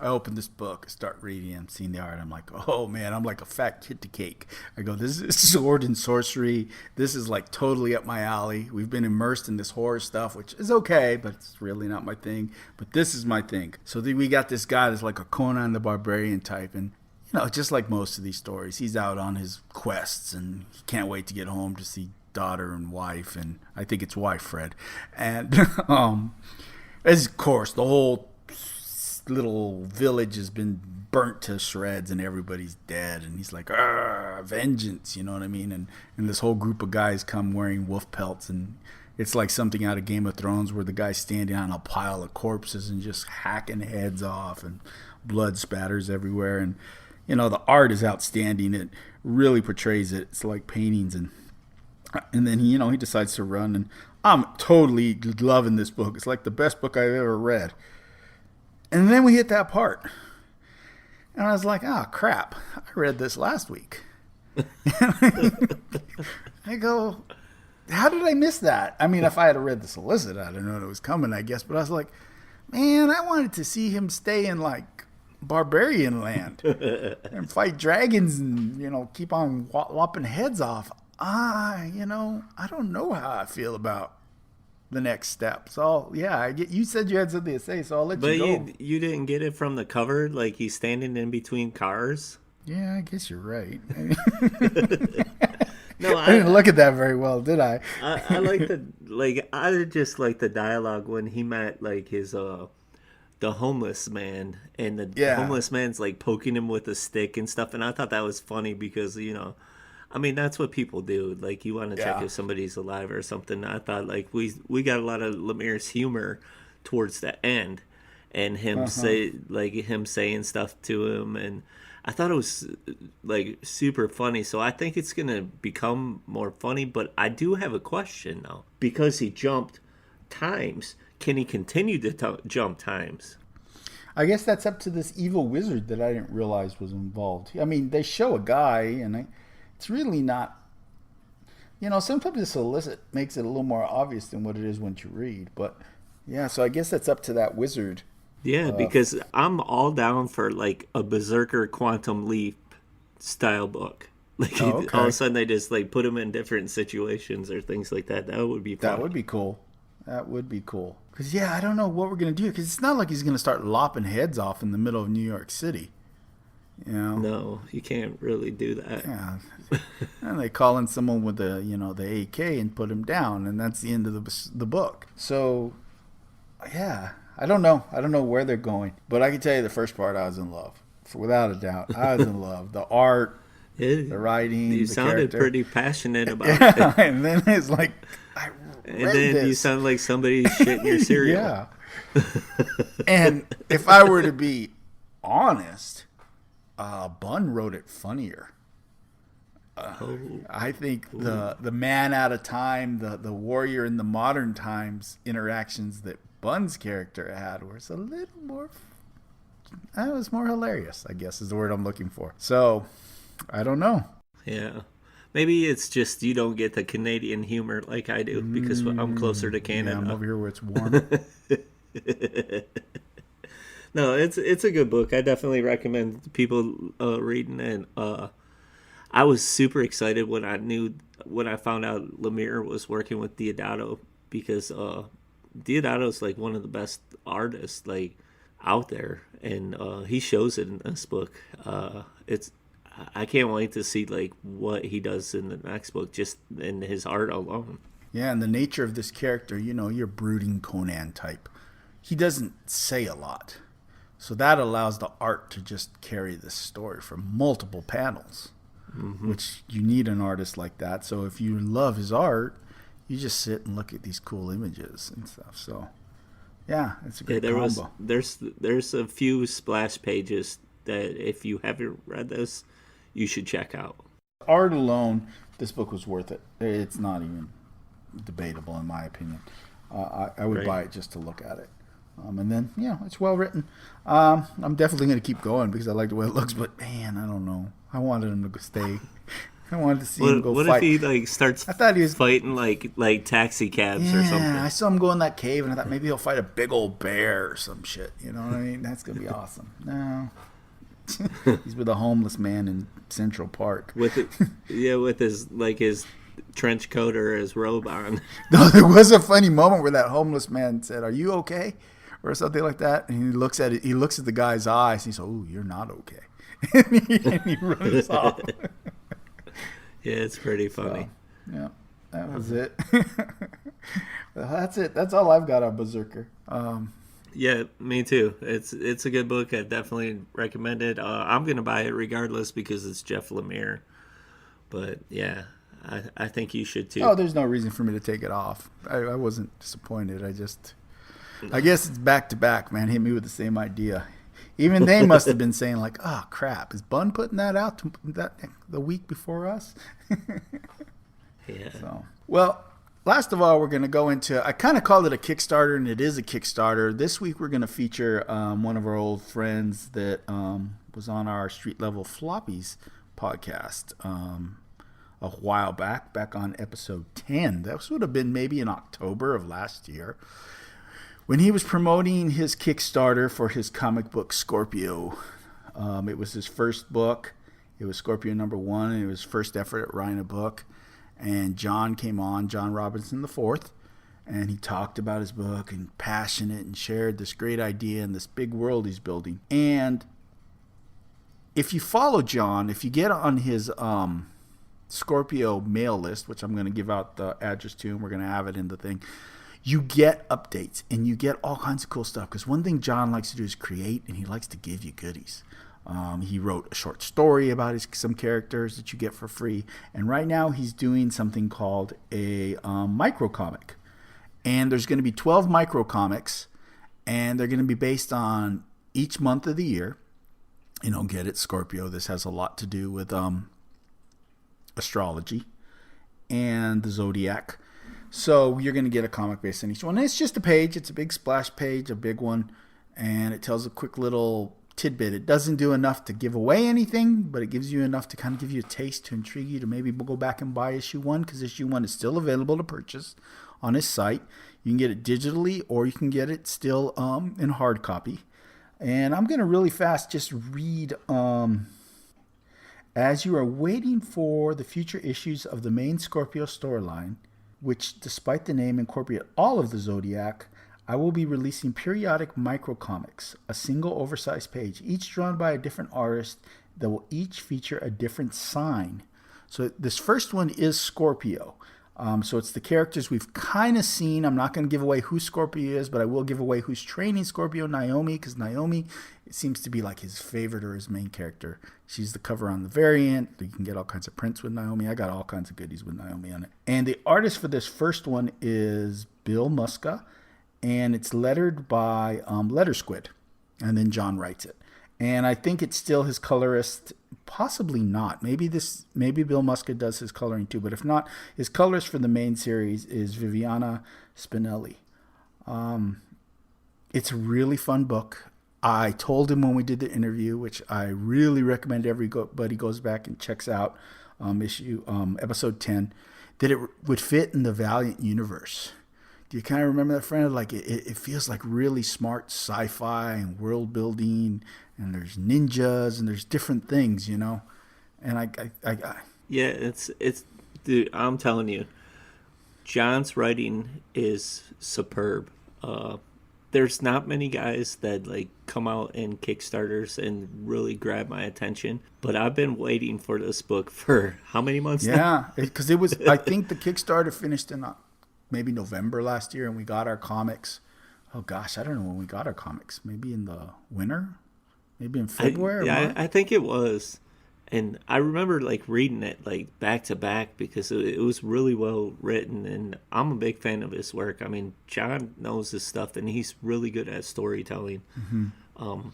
I opened this book, I start reading, I'm seeing the art. I'm like, oh man, I'm like a fat kid to cake. I go, this is sword and sorcery. This is like totally up my alley. We've been immersed in this horror stuff, which is okay, but it's really not my thing. But this is my thing. So we got this guy that's like a Conan the Barbarian type, and just like most of these stories, he's out on his quests and he can't wait to get home to see daughter and wife, and I think it's wife, Fred. And as of course the whole little village has been burnt to shreds and everybody's dead, and he's like, vengeance, you know what I mean? And this whole group of guys come wearing wolf pelts, and it's like something out of Game of Thrones where the guy's standing on a pile of corpses and just hacking heads off, and blood spatters everywhere. And the art is outstanding. It really portrays it. It's like paintings. And then he decides to run, and I'm totally loving this book. It's like the best book I've ever read. And then we hit that part, and I was like, oh crap, I read this last week. I go, how did I miss that? I mean, if I had read the solicit, I'd have known it was coming, I guess. But I was like, man, I wanted to see him stay in like barbarian land and fight dragons and keep on lopping heads off. I don't know how I feel about the next step. So yeah, you said you had something to say, so I'll let you go. But you didn't get it from the cover, like he's standing in between cars. Yeah, I guess you're right. No, I didn't look at that very well, did I? I just like the dialogue when he met like his the homeless man, and the homeless man's like poking him with a stick and stuff, and I thought that was funny because I mean, that's what people do. Like, you want to check if somebody's alive or something. I thought, like, we got a lot of Lemire's humor towards the end, and him saying stuff to him, and I thought it was like super funny. So I think it's gonna become more funny. But I do have a question though, because he jumped times. Can he continue to jump times? I guess that's up to this evil wizard that I didn't realize was involved. I mean, they show a guy, and it's really not, sometimes the solicit makes it a little more obvious than what it is once you read. But yeah, so I guess that's up to that wizard. Yeah, because I'm all down for like a Berserker Quantum Leap style book. Like all of a sudden they just like put him in different situations or things like that. That would be fun. That would be cool. Because I don't know what we're gonna do. Because it's not like he's gonna start lopping heads off in the middle of New York City. No, you can't really do that. Yeah, and they call in someone with the the AK and put him down, and that's the end of the book. So, yeah, I don't know where they're going, but I can tell you the first part I was in love, without a doubt. I was in love. The art, the writing. You the sounded character. Pretty passionate about it, and then it's like you sound like somebody shitting your cereal. Yeah, and if I were to be honest. Bunn wrote it funnier. I think the man out of time, the warrior in the modern times interactions that Bunn's character had was a little more. It was more hilarious, I guess, is the word I'm looking for. So, I don't know. Yeah. Maybe it's just you don't get the Canadian humor like I do because I'm closer to Canada. Yeah, I'm over here where it's warm. No, it's a good book. I definitely recommend people reading it. I was super excited when I found out Lemire was working with Deodato because Deodato's like one of the best artists like out there, and he shows it in this book. I can't wait to see like what he does in the next book, just in his art alone. Yeah, and the nature of this character, your brooding Conan type. He doesn't say a lot. So that allows the art to just carry this story for multiple panels, which you need an artist like that. So if you love his art, you just sit and look at these cool images and stuff. So, yeah, it's a great combo. There's a few splash pages that if you haven't read this, you should check out. Art alone, this book was worth it. It's not even debatable in my opinion. I would buy it just to look at it. And then, it's well written. I'm definitely going to keep going because I like the way it looks, but man, I don't know. I wanted him to stay. I wanted to see him go fight. What if he like starts fighting like taxi cabs or something? I saw him go in that cave and I thought maybe he'll fight a big old bear or some shit. You know what I mean? That's going to be awesome. No. He's with a homeless man in Central Park. With his trench coat or his robe on. No, there was a funny moment where that homeless man said, "Are you okay?" or something like that, and he looks at the guy's eyes, and he says, "Oh, you're not okay," and he runs off. Yeah, it's pretty funny. So, yeah, that was it. That's it. That's all I've got on Berserker. Yeah, me too. It's a good book. I definitely recommend it. I'm gonna buy it regardless because it's Jeff Lemire. But yeah, I think you should too. Oh, there's no reason for me to take it off. I wasn't disappointed. I guess it's back to back, man. Hit me with the same idea. Even they must have been saying like, "Oh crap, is Bun putting that out the week before us?" Yeah. So, well, last of all, we're going to go into. I kind of called it a Kickstarter, and it is a Kickstarter. This week, we're going to feature one of our old friends that was on our Street Level Floppies podcast a while back on episode 10. That would have been maybe in October of last year, when he was promoting his Kickstarter for his comic book Scorpio. It was his first book. It was Scorpio #1, and it was his first effort at writing a book. And John came on, John Robinson IV, and he talked about his book and passionate and shared this great idea and this big world he's building. And if you follow John, if you get on his Scorpio mail list, which I'm going to give out the address to, and we're going to have it in the thing, you get updates and you get all kinds of cool stuff. Because one thing John likes to do is create, and he likes to give you goodies. He wrote a short story about some characters that you get for free. And right now he's doing something called a micro comic. And there's going to be 12 micro comics, and they're going to be based on each month of the year. You know, get it, Scorpio. This has a lot to do with astrology and the zodiac. So you're going to get a comic based on each one. And it's just a page. It's a big splash page, a big one. And it tells a quick little tidbit. It doesn't do enough to give away anything, but it gives you enough to kind of give you a taste, to intrigue you to maybe go back and buy issue 1, because issue 1 is still available to purchase on his site. You can get it digitally, or you can get it still in hard copy. And I'm going to really fast just read, as you are waiting for the future issues of the main Scorpio storyline, which, despite the name, incorporate all of the zodiac, I will be releasing periodic microcomics, a single oversized page, each drawn by a different artist that will each feature a different sign. So this first one is Scorpio. So it's the characters we've kind of seen. I'm not going to give away who Scorpio is, but I will give away who's training Scorpio, Naomi, because Naomi, it seems to be like his favorite or his main character. She's the cover on the variant. You can get all kinds of prints with Naomi. I got all kinds of goodies with Naomi on it. And the artist for this first one is Bill Muska, and it's lettered by Letter Squid, and then John writes it. And I think it's still his colorist, possibly not. Maybe Bill Muska does his coloring too, but if not, his colorist for the main series is Viviana Spinelli. It's a really fun book. I told him when we did the interview, which I really recommend everybody goes back and checks out episode 10, that it would fit in the Valiant universe. Do you kind of remember that, friend? Like it feels like really smart sci-fi and world building, and there's ninjas and there's different things, you know. And I Yeah, it's dude, I'm telling you, John's writing is superb. There's not many guys that like come out in Kickstarters and really grab my attention, but I've been waiting for this book for how many months now? Yeah, because it was. I think the Kickstarter finished in maybe November last year, and we got our comics. Oh gosh, I don't know when we got our comics. Maybe in the winter, maybe in February. I think it was, and I remember like reading it like back to back because it was really well written, and I'm a big fan of his work. I mean, John knows his stuff, and he's really good at storytelling. Mm-hmm.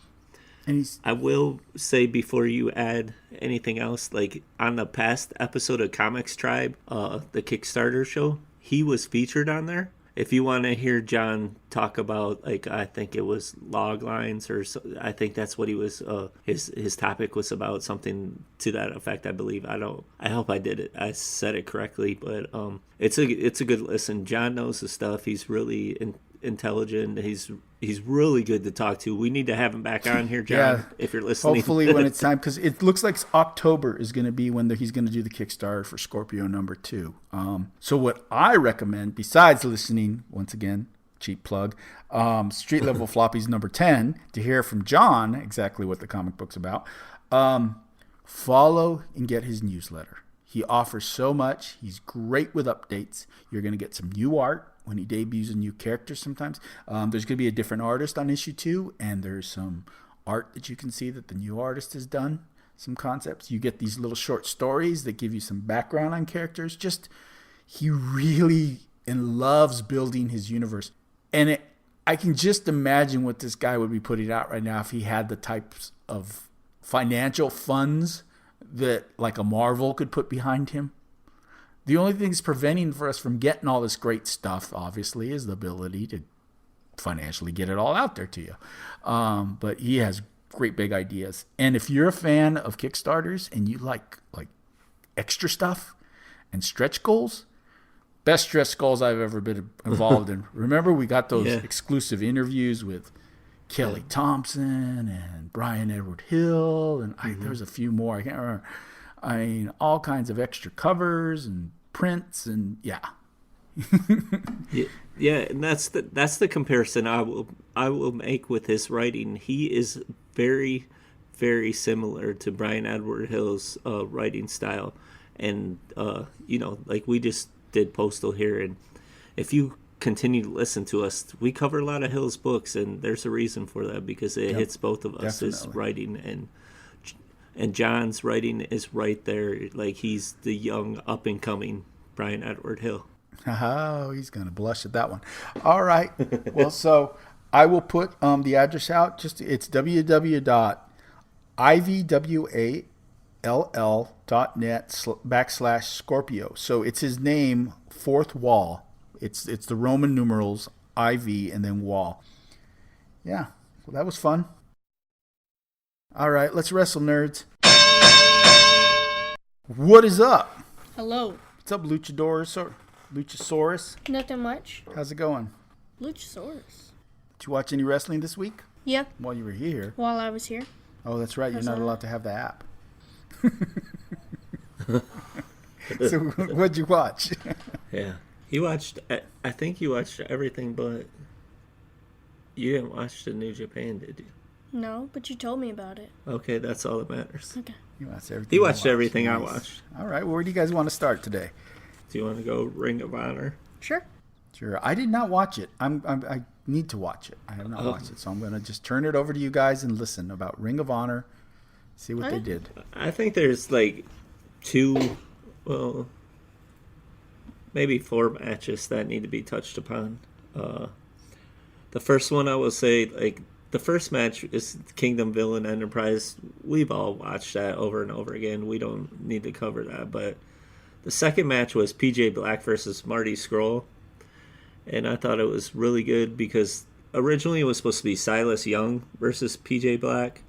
And I will say before you add anything else, like on the past episode of Comics Tribe, the Kickstarter show, he was featured on there. If you want to hear John talk about, like, I think it was log lines, or so, I think that's what he was. His topic was about something to that effect, I believe. I hope I did it. I said it correctly, but it's a good listen. John knows his stuff. He's really intelligent. He's really good to talk to. We need to have him back on here, John, yeah, if you're listening. Hopefully when it's time, because it looks like October is going to be when he's going to do the Kickstarter for Scorpio #2. So what I recommend, besides listening, once again, cheap plug, Street Level Floppy's #10, to hear from John exactly what the comic book's about, follow and get his newsletter. He offers so much. He's great with updates. You're going to get some new art. when he debuts a new character sometimes. There's going to be a different artist on issue 2, and there's some art that you can see that the new artist has done, some concepts. You get these little short stories that give you some background on characters. Just, he really loves building his universe. And I can just imagine what this guy would be putting out right now if he had the types of financial funds that like a Marvel could put behind him. The only thing that's preventing for us from getting all this great stuff, obviously, is the ability to financially get it all out there to you. But he has great big ideas. And if you're a fan of Kickstarters and you like extra stuff and stretch goals, best stretch goals I've ever been involved in. Remember, we got those exclusive interviews with Kelly Thompson and Brian Edward Hill, and there was a few more. I can't remember. I mean, all kinds of extra covers and prints, and yeah, and that's the comparison I will make with his writing. He is very, very similar to Brian Edward Hill's writing style, and like we just did Postal here, and if you continue to listen to us, we cover a lot of Hill's books, and there's a reason for that, because it hits both of us. His writing and John's writing is right there. Like, he's the young up and coming Brian Edward Hill. Oh, he's gonna blush at that one. All right, well, so I will put the address out. It's www.ivwall.net/Scorpio. So it's his name, fourth wall. It's the Roman numerals IV and then wall. Yeah, well, that was fun. All right, let's wrestle, nerds. What is up? Hello. What's up, Luchasaurus? Nothing much. How's it going? Luchasaurus. Did you watch any wrestling this week? Yeah. While you were here. While I was here. Oh, that's right. You're not allowed to have the app. So what'd you watch? Yeah. He watched, I think you watched everything, but you didn't watch the New Japan, did you? No, but you told me about it. Okay, that's all that matters. Okay. He watched everything I watched. All right, well, where do you guys want to start today? Do you want to go Ring of Honor? Sure. I did not watch it. I need to watch it. I have not watched it, so I'm going to just turn it over to you guys and listen about Ring of Honor, see what they did. I think there's like maybe 4 matches that need to be touched upon. The first one, I will say, like, the first match is Kingdom Villain Enterprise. We've all watched that over and over again. We don't need to cover that. But the second match was PJ Black versus Marty Scurll. And I thought it was really good because originally it was supposed to be Silas Young versus PJ Black.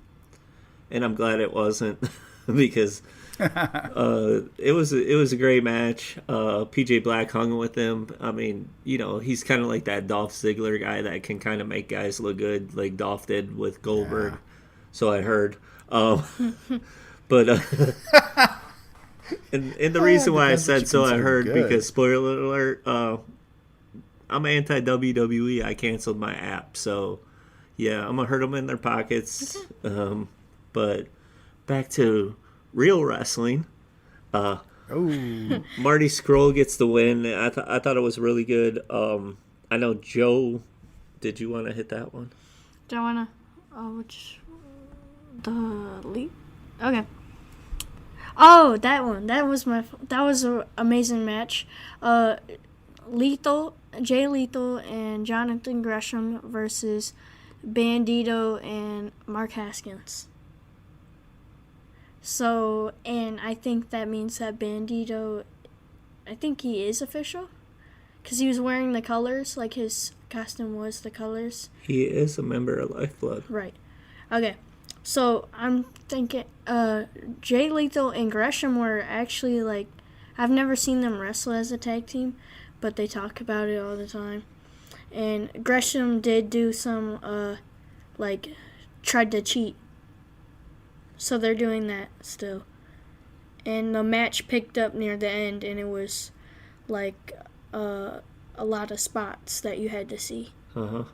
And I'm glad it wasn't because it was a great match. PJ Black hung with him. I mean, he's kind of like that Dolph Ziggler guy that can kind of make guys look good, like Dolph did with Goldberg. Yeah. So I heard. But and the reason why I said so I heard good. Because spoiler alert, I'm anti WWE. I canceled my app, so yeah, I'm gonna hurt them in their pockets. But back to real wrestling. Marty Scurll gets the win. I thought it was really good. I know Joe. Did you want to hit that one? Do I want to? Which the lead? Okay. Oh, that one. That was an amazing match. Jay Lethal and Jonathan Gresham versus Bandito and Mark Haskins. So, and I think that means that Bandito, I think he is official, because he was wearing the colors, like his costume was the colors. He is a member of Lifeblood. Right. Okay. So I'm thinking, Jay Lethal and Gresham were actually like, I've never seen them wrestle as a tag team, but they talk about it all the time. And Gresham did do some, tried to cheat. So they're doing that still. And the match picked up near the end, and it was like a lot of spots that you had to see. Uh-huh.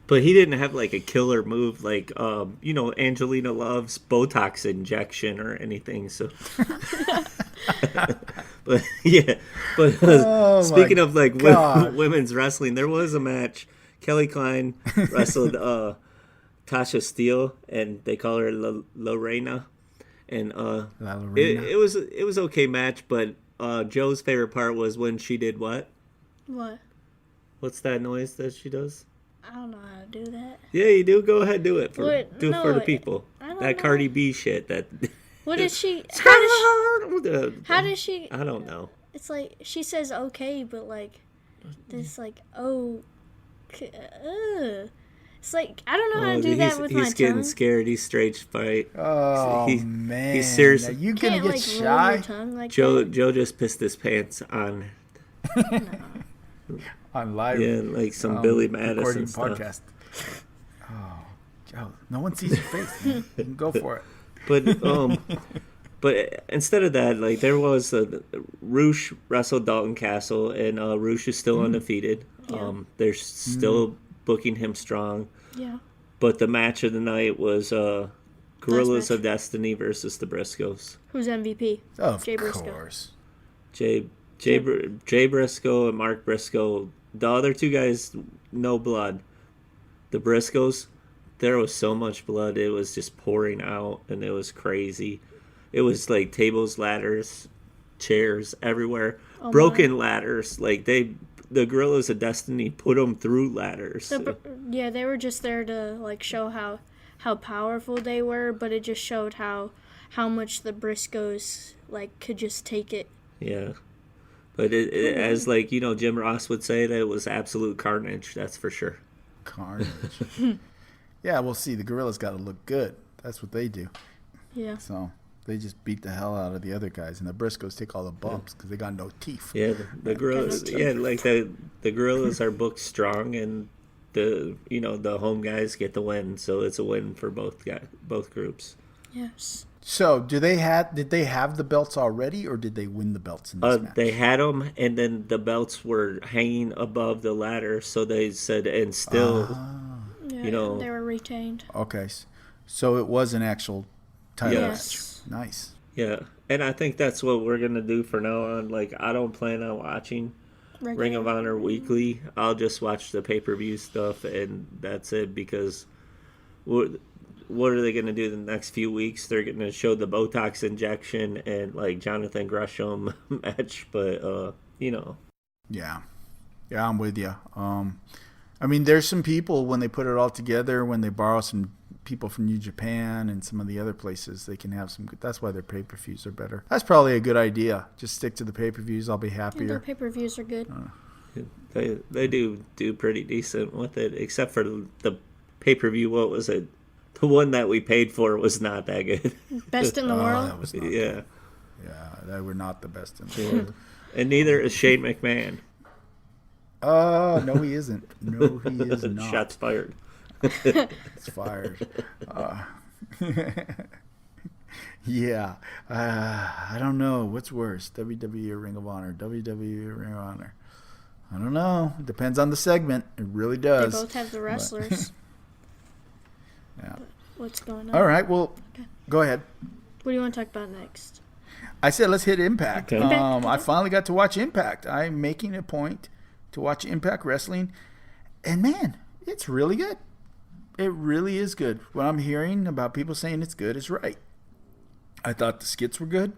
But he didn't have like a killer move like, Angelina Love's Botox injection or anything. So, But yeah, but Oh, speaking my of like God. women's wrestling, there was a match. Kelly Klein wrestled Tasha Steele, and they call her Lorena. And La it, Lorena. it was okay match, but Joe's favorite part was when she did what? What? What's that noise that she does? I don't know how to do that. Yeah, you do. Go ahead, do it for What? do it No, for the people. I don't That know. Cardi B shit. That What did she? How does she? I don't know. It's like she says okay, but like this like oh, it's like I don't know how to do that with my He's getting tongue. scared. He's straight fight. Oh, He- man. he's serious. Are you You going can't to like get roll shy? your tongue like Joe that. just pissed his pants on On live like some Billy recording Madison stuff. podcast. Oh, Joe. No one sees your face, man. You can go for it. But instead of that, like there was Roosh wrestled Dalton Castle, and Roosh is still undefeated. Yeah. They're still booking him strong. Yeah. But the match of the night was Gorillas match. of Destiny versus the Briscoes. Who's MVP? Of Jay Briscoe. course. Jay Briscoe and Mark Briscoe. The other two guys, no blood. The Briscoes, there was so much blood. It was just pouring out, and it was crazy. It was like tables, ladders, chairs everywhere. Oh, Broken ladders. Like the Gorillas of Destiny put them through ladders. Yeah, they were just there to like show how powerful they were, but it just showed how much the Briscoes like could just take it. Yeah. But as like, Jim Ross would say, that it was absolute carnage, that's for sure. Carnage. Yeah, we'll see. The Gorillas got to look good. That's what they do. Yeah. So they just beat the hell out of the other guys, and the Briscoes take all the bumps because they got no teeth. Yeah, the Gorillas. Yeah, like the Gorillas are booked strong, and the home guys get the win, so it's a win for both groups. Yes. So did they have the belts already, or did they win the belts in this match? They had them, and then the belts were hanging above the ladder, so they said, and still, Yeah, they were retained. Okay, so it was an actual title Yes. match. Nice. yeah. And I think that's what we're gonna do from now on. Like, I don't plan on watching Ring of Honor weekly. I'll just watch the pay-per-view stuff, and that's it, because what are they going to do the next few weeks? They're going to show the Botox injection and like Jonathan Gresham match, but Yeah, I'm with you. I mean, there's some people, when they put it all together, when they borrow some people from New Japan and some of the other places, they can have some good. That's why their pay-per-views are better. That's probably a good idea. Just stick to the pay-per-views. I'll be Yeah, happier. their pay-per-views are good. they do pretty decent with it, except for the pay-per-view. What was it? The one that we paid for was not that good. Best in the world. That was not Yeah. good. Yeah, they were not the best in the world. And neither is Shane McMahon. Oh, no, he isn't. No, he is not. Shots fired. It's fired. Yeah. I don't know. What's worse, WWE or Ring of Honor? WWE or Ring of Honor? I don't know. It depends on the segment. It really They does. both have the wrestlers. Yeah. What's going on? All right. Well, go ahead. What do you want to talk about next? I said let's hit Impact. Okay. I finally got to watch Impact. I'm making a point to watch Impact Wrestling, and man, it's really good. It really is good. What I'm hearing about people saying it's good is right. I thought the skits were good.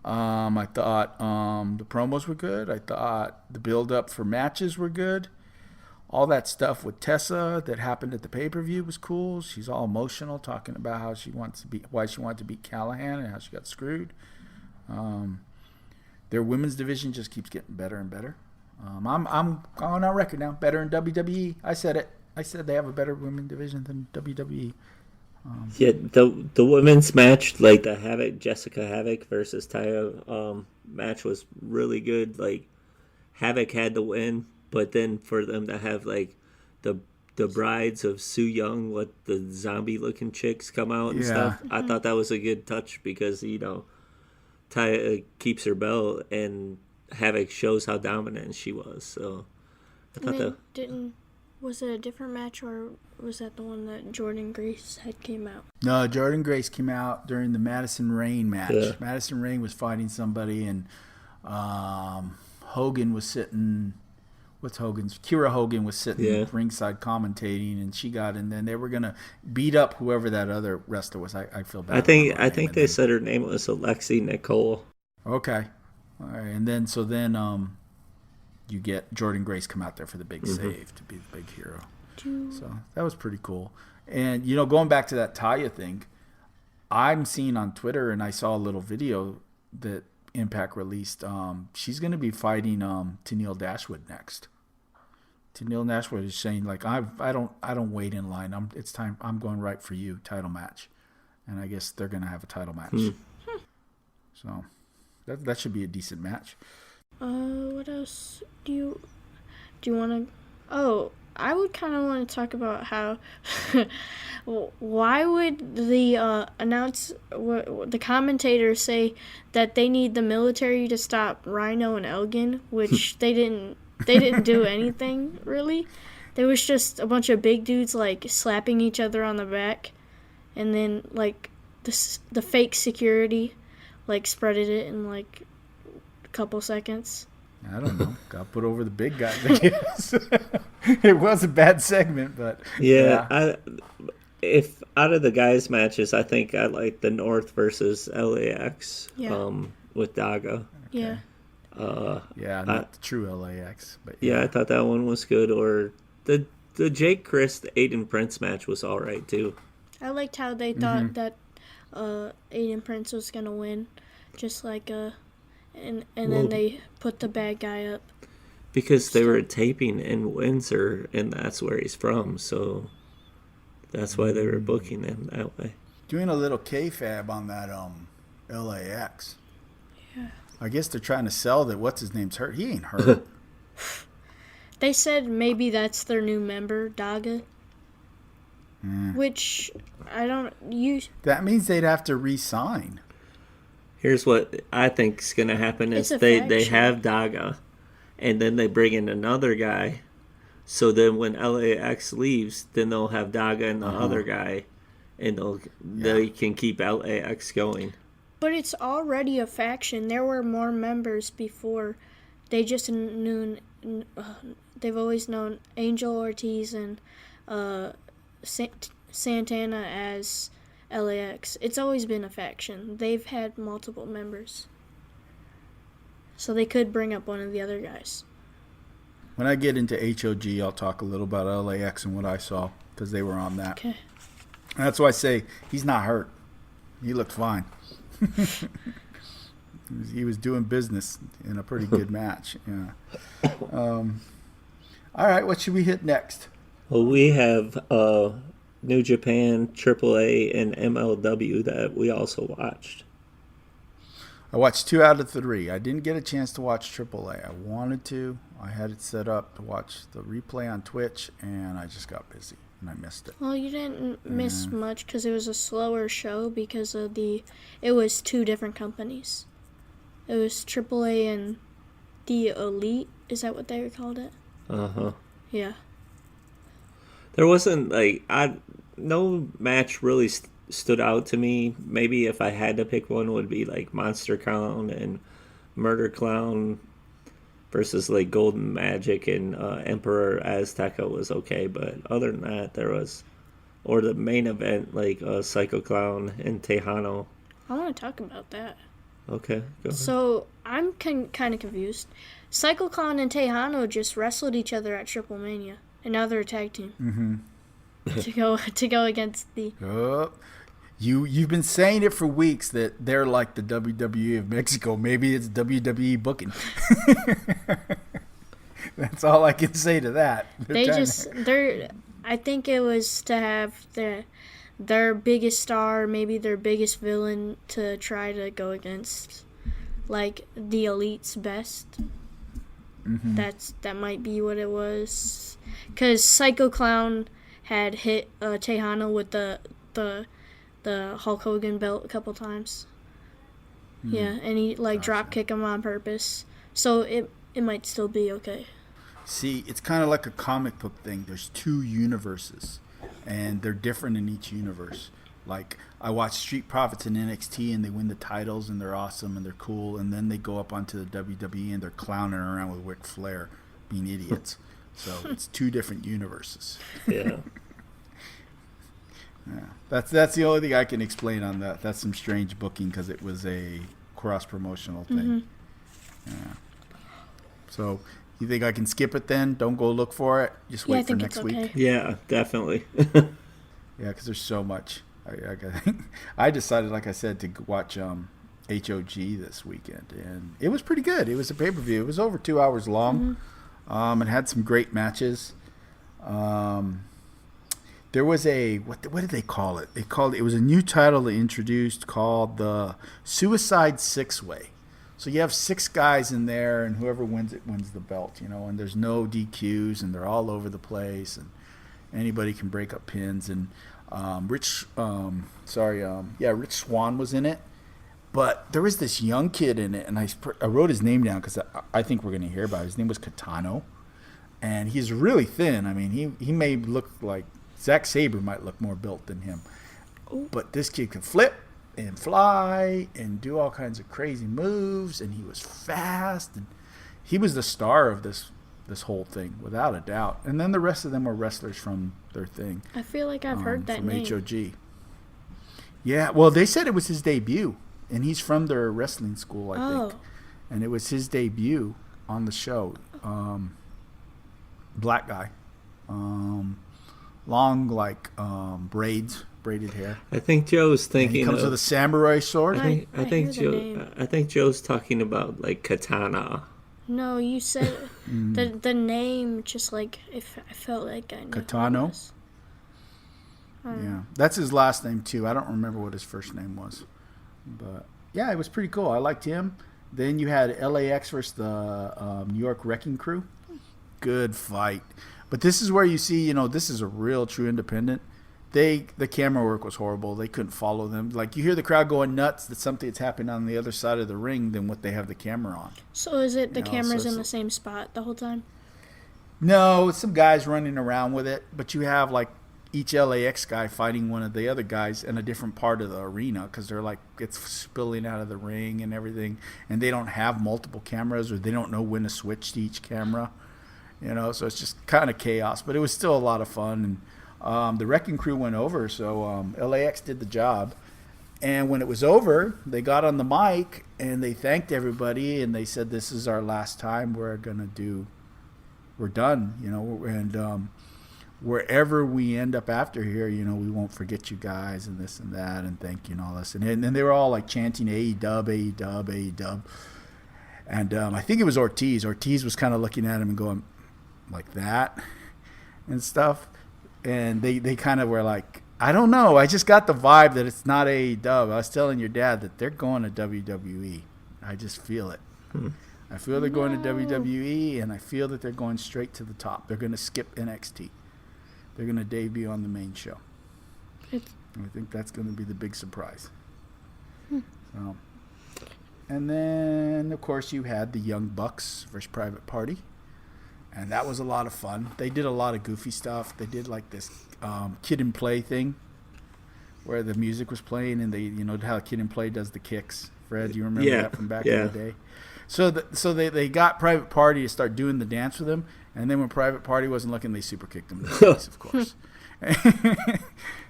I thought the promos were good. I thought the build-up for matches were good. All that stuff with Tessa that happened at the pay-per-view was cool. She's all emotional, talking about how why she wanted to beat Callahan and how she got screwed. Their women's division just keeps getting better and better. I'm going on record now. Better in WWE. I said it. I said they have a better women's division than WWE. Yeah, the women's match, like the Jessica Havoc versus Taya match, was really good. Like, Havoc had the win, but then for them to have like the brides of Su Yung, what the zombie looking chicks come out and stuff, I thought that was a good touch, because Taya keeps her belt and Havoc shows how dominant she was. So I thought Was it a different match, or was that the one that Jordan Grace had came out? No, Jordan Grace came out during the Madison Rain match. Yeah. Madison Rain was fighting somebody, and Hogan was sitting. What's Hogan's? Kira Hogan was sitting ringside commentating, and she got in. Then they were gonna beat up whoever that other wrestler was. I feel bad. I think they said her name was Alexi Nicole. Okay, all right, and then you get Jordan Grace come out there for the big save to be the big hero. So that was pretty cool. And going back to that Taya thing, I'm seeing on Twitter, and I saw a little video that Impact released. She's going to be fighting Tenille Dashwood next. Tenille Dashwood is saying like I don't wait in line. It's time. I'm going right for you. Title match, and I guess they're going to have a title match. So that should be a decent match. What else do you want to? Oh, I would kind of want to talk about how. Why would the the commentators say that they need the military to stop Rhino and Elgin, which they didn't do anything really. There was just a bunch of big dudes like slapping each other on the back, and then like the fake security like spreaded it in like a couple seconds. I don't know. Got put over the big guy. It was a bad segment, but yeah. If out of the guys' matches, I think I like the North versus LAX with Daga. Okay. Yeah. Not the true LAX, but yeah, I thought that one was good. Or the Jake Chris, the Aiden Prince match was all right too. I liked how they thought that Aiden Prince was gonna win, just like and then they put the bad guy up because they were taping in Windsor, and that's where he's from, so. That's why they were booking him that way. Doing a little kayfabe on that LAX. Yeah. I guess they're trying to sell that what's his name's hurt. He ain't hurt. They said maybe that's their new member, Daga. Which I don't use. That means they'd have to re-sign. Here's what I think is going to happen is they have Daga, and then they bring in another guy. So then when LAX leaves, then they'll have Daga and the other guy, and they can keep LAX going. But it's already a faction. There were more members before. They just knew. They've always known Angel Ortiz and Santana as LAX. It's always been a faction. They've had multiple members. So they could bring up one of the other guys. When I get into HOG, I'll talk a little about LAX and what I saw, because they were on that. Okay. And that's why I say he's not hurt. He looked fine. He was doing business in a pretty good match. Yeah. All right, what should we hit next? Well, we have New Japan, AAA, and MLW that we also watched. I watched 2 out of 3. I didn't get a chance to watch AAA. I wanted to. I had it set up to watch the replay on Twitch, and I just got busy, and I missed it. Well, you didn't miss much because it was a slower show because of it was 2 different companies. It was AAA and the Elite. Is that what they called it? Uh-huh. Yeah. There wasn't, no match really stood out to me. Maybe if I had to pick one, would be like Monster Clown and Murder Clown versus like Golden Magic and Emperor Azteca was okay, but other than that, or the main event like Psycho Clown and Tejano. I want to talk about that. Okay, go ahead. So I'm kind of confused. Psycho Clown and Tejano just wrestled each other at Triple Mania, and now they're a tag team. Mm-hmm. to go against the. You've been saying it for weeks that they're like the WWE of Mexico. Maybe it's WWE booking. That's all I can say to that. I think it was to have their biggest star, maybe their biggest villain, to try to go against like the Elite's best. Mm-hmm. That might be what it was, because Psycho Clown had hit Tejano with the Hulk Hogan belt a couple times. Yeah, and he drop kick him on purpose. So it might still be okay. See, it's kind of like a comic book thing. There's 2 universes, and they're different in each universe. Like, I watch Street Profits in NXT, and they win the titles, and they're awesome, and they're cool, and then they go up onto the WWE, and they're clowning around with Ric Flair, being idiots. So it's two different universes. Yeah. Yeah, that's the only thing I can explain on that. That's some strange booking because it was a cross-promotional thing. Yeah. So you think I can skip it then? Don't go look for it. Just wait for next week. Yeah, definitely. Yeah, because there's so much. I decided, like I said, to watch HOG this weekend, and it was pretty good. It was a pay-per-view. It was over 2 hours long. It had some great matches. There was a what did they call it? It was a new title they introduced called the Suicide Six Way. So you have 6 guys in there, and whoever wins it wins the belt, and there's no DQs, and they're all over the place, and anybody can break up pins. And Rich Swann was in it, but there was this young kid in it, and I wrote his name down because I think we're going to hear about it. His name was Katano, and he's really thin. I mean, he may look like Zack Sabre might look more built than him. Ooh. But this kid could flip and fly and do all kinds of crazy moves, and he was fast, and he was the star of this whole thing, without a doubt. And then the rest of them were wrestlers from their thing. I feel like I've heard that from name. HOG. Yeah, well, they said it was his debut, and he's from their wrestling school, I think. And it was his debut on the show. Black guy. Long, braided hair. I think Joe's thinking. And he comes with a samurai sword. I think Joe's talking about like Katana. No, you said the name. Just like if I felt like I knew. Katano. Yeah, that's his last name too. I don't remember what his first name was, but yeah, it was pretty cool. I liked him. Then you had LAX versus the New York Wrecking Crew. Good fight. But this is where you see, this is a real true independent. The camera work was horrible. They couldn't follow them. Like, you hear the crowd going nuts that something that's happening on the other side of the ring than what they have the camera on. So is it the camera's in the same spot the whole time? No, it's some guys running around with it. But you have, like, each LAX guy fighting one of the other guys in a different part of the arena because they're like, it's spilling out of the ring and everything. And they don't have multiple cameras, or they don't know when to switch to each camera. So it's just kind of chaos, but it was still a lot of fun. And the Wrecking Crew went over, so LAX did the job. And when it was over, they got on the mic and they thanked everybody, and they said, "This is our last time. We're done. And wherever we end up after here, we won't forget you guys, and this and that, and thank you and all this." And then they were all like chanting AEW, AEW, AEW. And I think it was Ortiz. Ortiz was kind of looking at him and going like that and stuff. And they kind of were like, I don't know. I just got the vibe that it's not AEW. I was telling your dad that they're going to WWE. I just feel it. I feel they're going to WWE, and I feel that they're going straight to the top. They're going to skip NXT. They're going to debut on the main show. I think that's going to be the big surprise. So, and then, of course, you had the Young Bucks versus Private Party. And that was a lot of fun. They did a lot of goofy stuff. They did like this Kid and Play thing where the music was playing, and they, how Kid and Play does the kicks. Fred, you remember that from back in the day? So they got Private Party to start doing the dance with them, and then when Private Party wasn't looking, they super kicked him in the face, of course.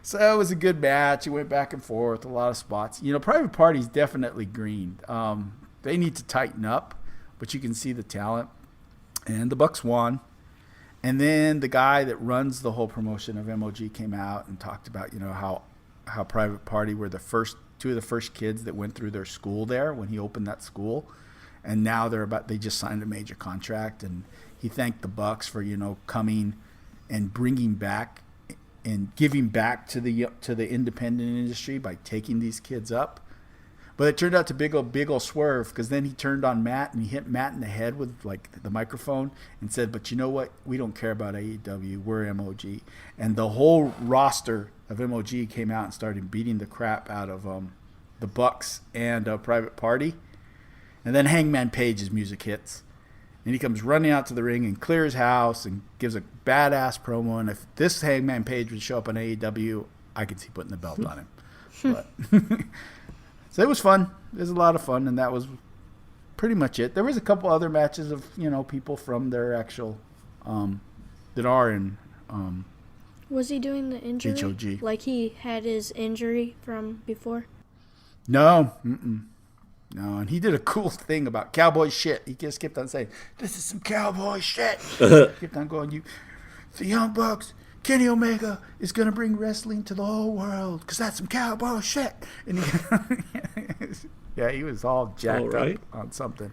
So it was a good match. It went back and forth, a lot of spots. Private Party's definitely green. They need to tighten up, but you can see the talent. And the Bucks won. And then the guy that runs the whole promotion of MOG came out and talked about, how Private Party were two of the first kids that went through their school there when he opened that school. And now they just signed a major contract. And he thanked the Bucks for, coming and bringing back and giving back to the independent industry by taking these kids up. But it turned out to big old swerve, because then he turned on Matt and he hit Matt in the head with like the microphone and said, "But you know what? We don't care about AEW. We're MOG." And the whole roster of MOG came out and started beating the crap out of the Bucks and Private Party. And then Hangman Page's music hits, and he comes running out to the ring and clears house and gives a badass promo. And if this Hangman Page would show up on AEW, I could see putting the belt on him. But so it was fun. It was a lot of fun, and that was pretty much it. There was a couple other matches of people from their actual that are in Was he doing the injury? HOG. Like he had his injury from before? No. No, and he did a cool thing about cowboy shit. He just kept on saying, "This is some cowboy shit." Kept on going, the Young Bucks, Kenny Omega is going to bring wrestling to the whole world because that's some cowboy shit. And yeah, he was all jacked up on something.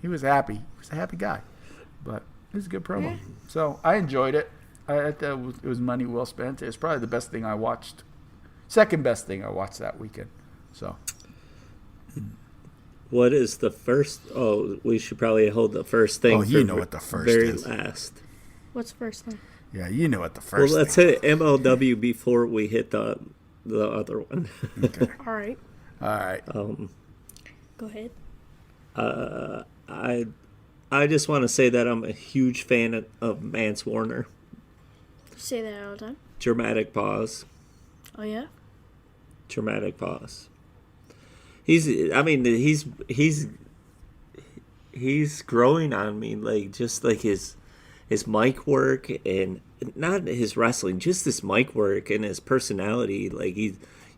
He was happy. He was a happy guy. But it was a good promo. Yeah. So I enjoyed it. I thought it was money well spent. It's probably the best thing I watched. Second best thing I watched that weekend. So. What is the first? Oh, we should probably hold the first thing. Oh, you know what the first is. Last. What's the first thing? Yeah, you know what the first. Well, let's hit MLW before we hit the other one. Okay. All right. Go ahead. I just want to say that I'm a huge fan of Mance Warner. You say that all the time. Dramatic pause. Oh yeah. Dramatic pause. He's growing on me, like just like his mic work, and not his wrestling, just his mic work and his personality. Like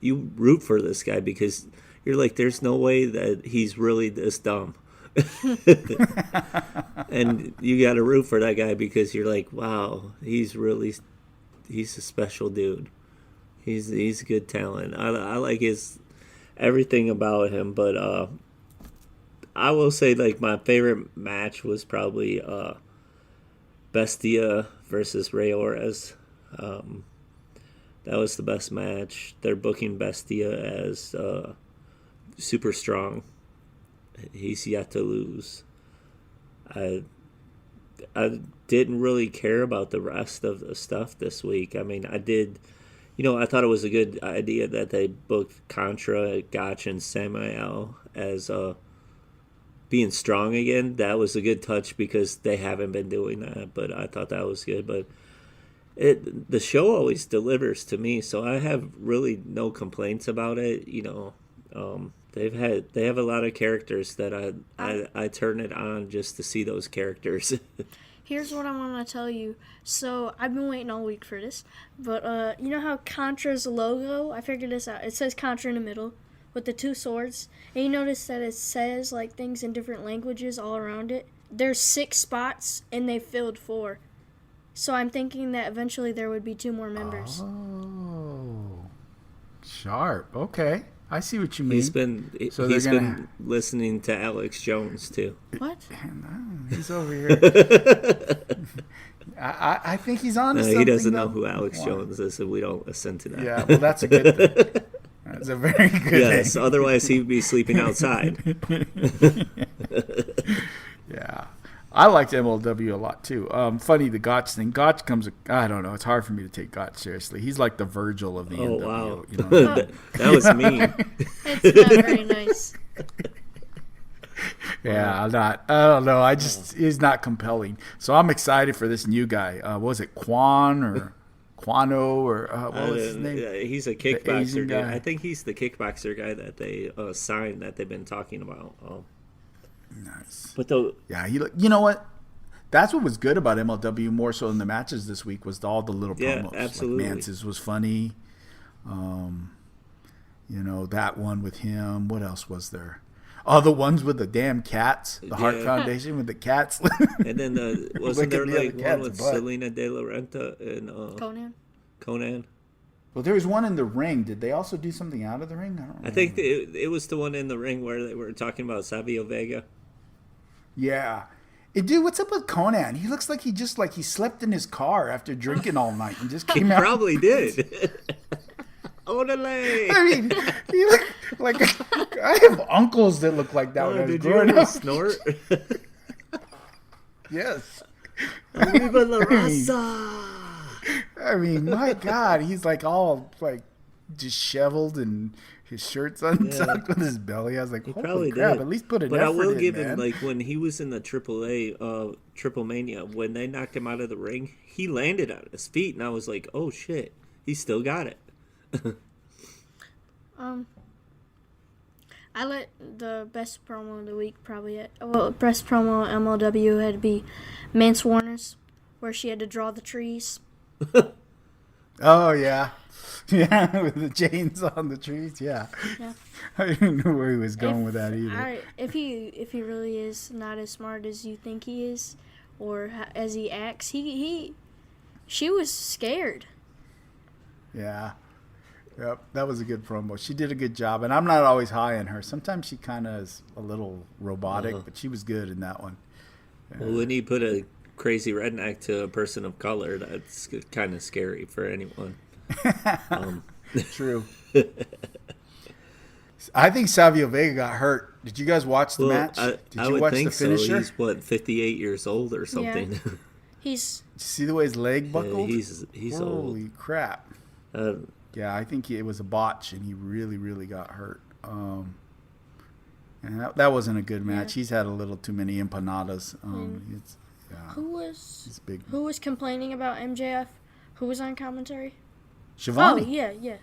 you root for this guy because you're like, there's no way that he's really this dumb. And you got to root for that guy because you're like, wow, he's a special dude. He's a good talent. I like everything about him, but I will say like my favorite match was probably Bestia versus Rey Orez. That was the best match. They're booking Bestia as super strong. He's yet to lose. I didn't really care about the rest of the stuff this week. I mean, I did. I thought it was a good idea that they booked Contra, Gotch, and Samael as being strong again. That was a good touch because they haven't been doing that, but I thought that was good. But the show always delivers to me, so I have really no complaints about it. They have a lot of characters that I turn it on just to see those characters. Here's what I want to tell you. So, I've been waiting all week for this. But, you know how Contra's logo? I figured this out. It says Contra in the middle with the two swords. And you notice that it says, like, things in different languages all around it. There's 6 spots, and they filled 4. So, I'm thinking that eventually there would be 2 more members. Oh. Sharp. Okay. I see what you mean. He's been listening to Alex Jones, too. What? No, he's over here. I think he's on to something. He doesn't know who Alex Jones is, so we don't listen to that. Yeah, well, that's a good thing. That's a very good thing. Yes, otherwise he'd be sleeping outside. Yeah. I liked MLW a lot, too. Funny, the Gotch thing. Gotch comes, I don't know, it's hard for me to take Gotch seriously. He's like the Virgil of the NWO. Wow. You know? That was mean. It's not very nice. Yeah, I don't know. He's not compelling. So I'm excited for this new guy. What was it, Quano, or what was his name? He's a kickboxer guy. I think he's the kickboxer guy that they signed that they've been talking about. Nice. But you know what? That's what was good about MLW more so than the matches this week was all the little promos. Yeah, absolutely. Like Mance's was funny. That one with him. What else was there? Oh, the ones with the damn cats. The Heart Foundation with the cats. And then wasn't there like one with Selena De La Renta and Conan? Well, there was one in the ring. Did they also do something out of the ring? I don't know. I think it was the one in the ring where they were talking about Savio Vega. Yeah. Dude, what's up with Conan? He looks like he slept in his car after drinking all night and just came out. He probably did. Odele! I mean, he look like I have uncles that look like that when I was growing up. Snort? Yes. Viva la raza! I mean, my God, he's like all like disheveled and his shirt's untucked with his belly. I was like, holy crap, at least put an effort in, But I will give him, like when he was in the AAA Triple Mania, when they knocked him out of the ring, he landed on his feet, and I was like, oh shit, he still got it. I let the best promo of the week best promo MLW had to be Mance Warner's, where she had to draw the trees. Oh, yeah. Yeah, with the chains on the trees, yeah. I didn't know where he was going with that either. If he really is not as smart as you think he is, or as he acts, she was scared. Yeah. Yep, that was a good promo. She did a good job, and I'm not always high on her. Sometimes she kind of is a little robotic, but she was good in that one. Yeah. Well, when you put a crazy redneck to a person of color, that's kind of scary for anyone. True. I think Savio Vega got hurt. Did you guys watch the match? Did you watch the finisher? So. He's 58 years old or something. Yeah. Did you see the way his leg buckled? He's old. Holy crap! Yeah, I think it was a botch, and he really, really got hurt. And that wasn't a good match. He's had a little too many empanadas. He's big. Who was complaining about MJF? Who was on commentary? Shivani. Oh, yeah.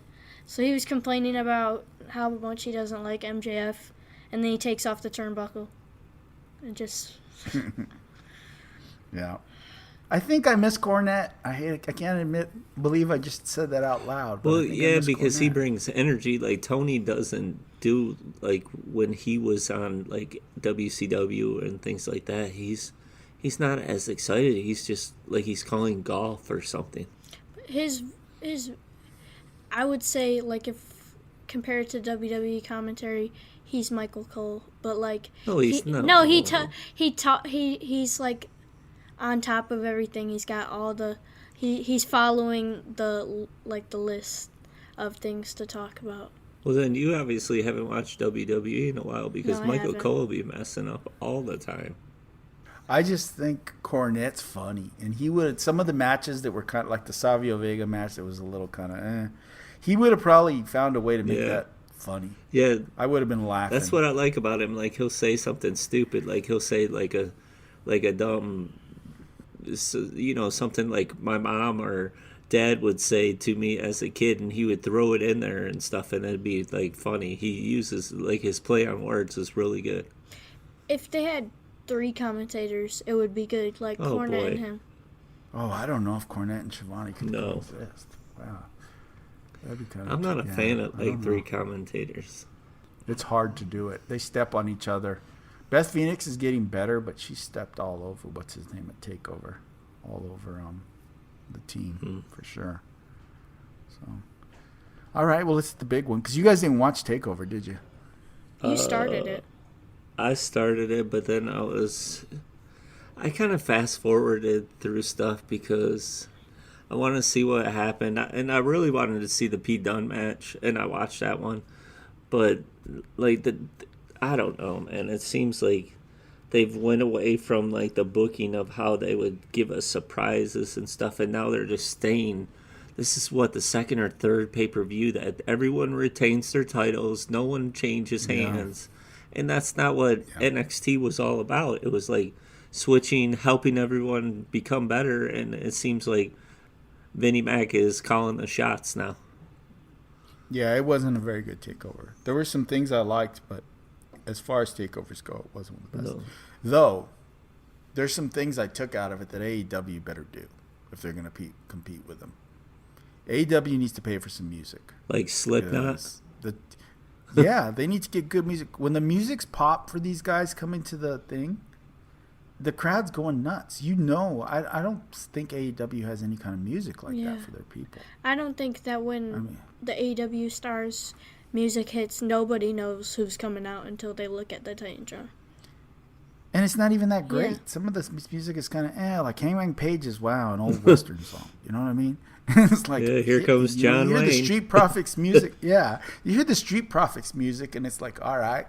So he was complaining about how much he doesn't like MJF, and then he takes off the turnbuckle. And just... Yeah. I think I miss Cornette. I can't believe I just said that out loud. Well, yeah, because he Cornette. brings energy like Tony doesn't do. Like when he was on like WCW and things like that, he's not as excited. He's just like he's calling golf or something. His I would say, like, if compared to WWE commentary, he's Michael Cole, but like he's not. No, he's like on top of everything. He's got all the he's following the list of things to talk about. Well, then you obviously haven't watched WWE in a while because No, I Michael haven't. Cole will be messing up all the time. I just think Cornette's funny, and he would some of the matches that were kind of like the Savio Vega match that was a little kind of he would have probably found a way to make that funny. Yeah, I would have been laughing. that's what I like about him. Like he'll say something stupid, like he'll say like a dumb, something like my mom or dad would say to me as a kid, and he would throw it in there and stuff, and it'd be like funny. He uses like his play on words is really good. If they had 3 commentators, it would be good, like Cornette and him. Oh, I don't know if Cornette and Shivani could No. coexist. Wow. That'd be kind of, I'm not a fan of I don't like 3 know. commentators. It's hard to do it. They step on each other. Beth Phoenix is getting better, but she stepped all over, what's his name, at TakeOver. All over the team, for sure. So, all right, well, it's the big one. Because you guys didn't watch TakeOver, did you? You started it. I started it, but then I kind of fast forwarded through stuff because I wanted to see what happened, and I really wanted to see the Pete Dunne match, and I watched that one. But like I don't know, man. It seems like they've went away from like the booking of how they would give us surprises and stuff, and now they're just staying. This is what the second or third pay-per-view that everyone retains their titles, no one changes hands. And that's not what NXT was all about. It was like switching, helping everyone become better, and it seems like Vinnie Mac is calling the shots now. Yeah, it wasn't a very good TakeOver. There were some things I liked, but as far as TakeOvers go, it wasn't the best. No. Though, there's some things I took out of it that AEW better do if they're going to compete with them. AEW needs to pay for some music. Like Slipknot? Yeah, they need to get good music. When the music's pop for these guys coming to the thing, the crowd's going nuts. I don't think AEW has any kind of music like that for their people. I don't think that when the AEW stars music hits, nobody knows who's coming out until they look at the Titantron. And it's not even that great. Yeah. Some of this music is kind of like Hangman Page's an old Western song. You know what I mean? It's like, here comes John you hear Wayne. the Street Profits music. Yeah. You hear the Street Profits music, and it's like, all right,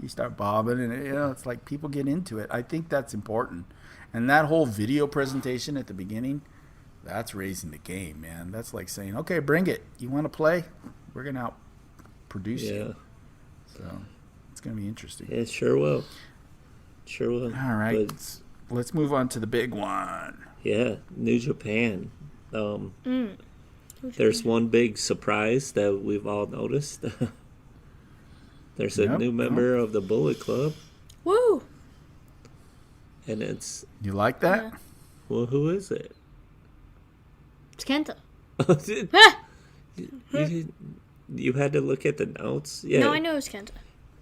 you start bobbing, and it's like people get into it. I think that's important. And that whole video presentation at the beginning, that's raising the game, man. That's like saying, okay, bring it. You want to play? We're going to outproduce you. So it's going to be interesting. Yeah, sure will. Sure will. All right. But, let's move on to the big one. yeah, New Japan. Who there's one big surprise that we've all noticed. There's a new member of the Bullet Club. Woo! And it's... You like that? Yeah. Well, who is it? It's Kenta. You had to look at the notes? Yeah. No, I know it's Kenta.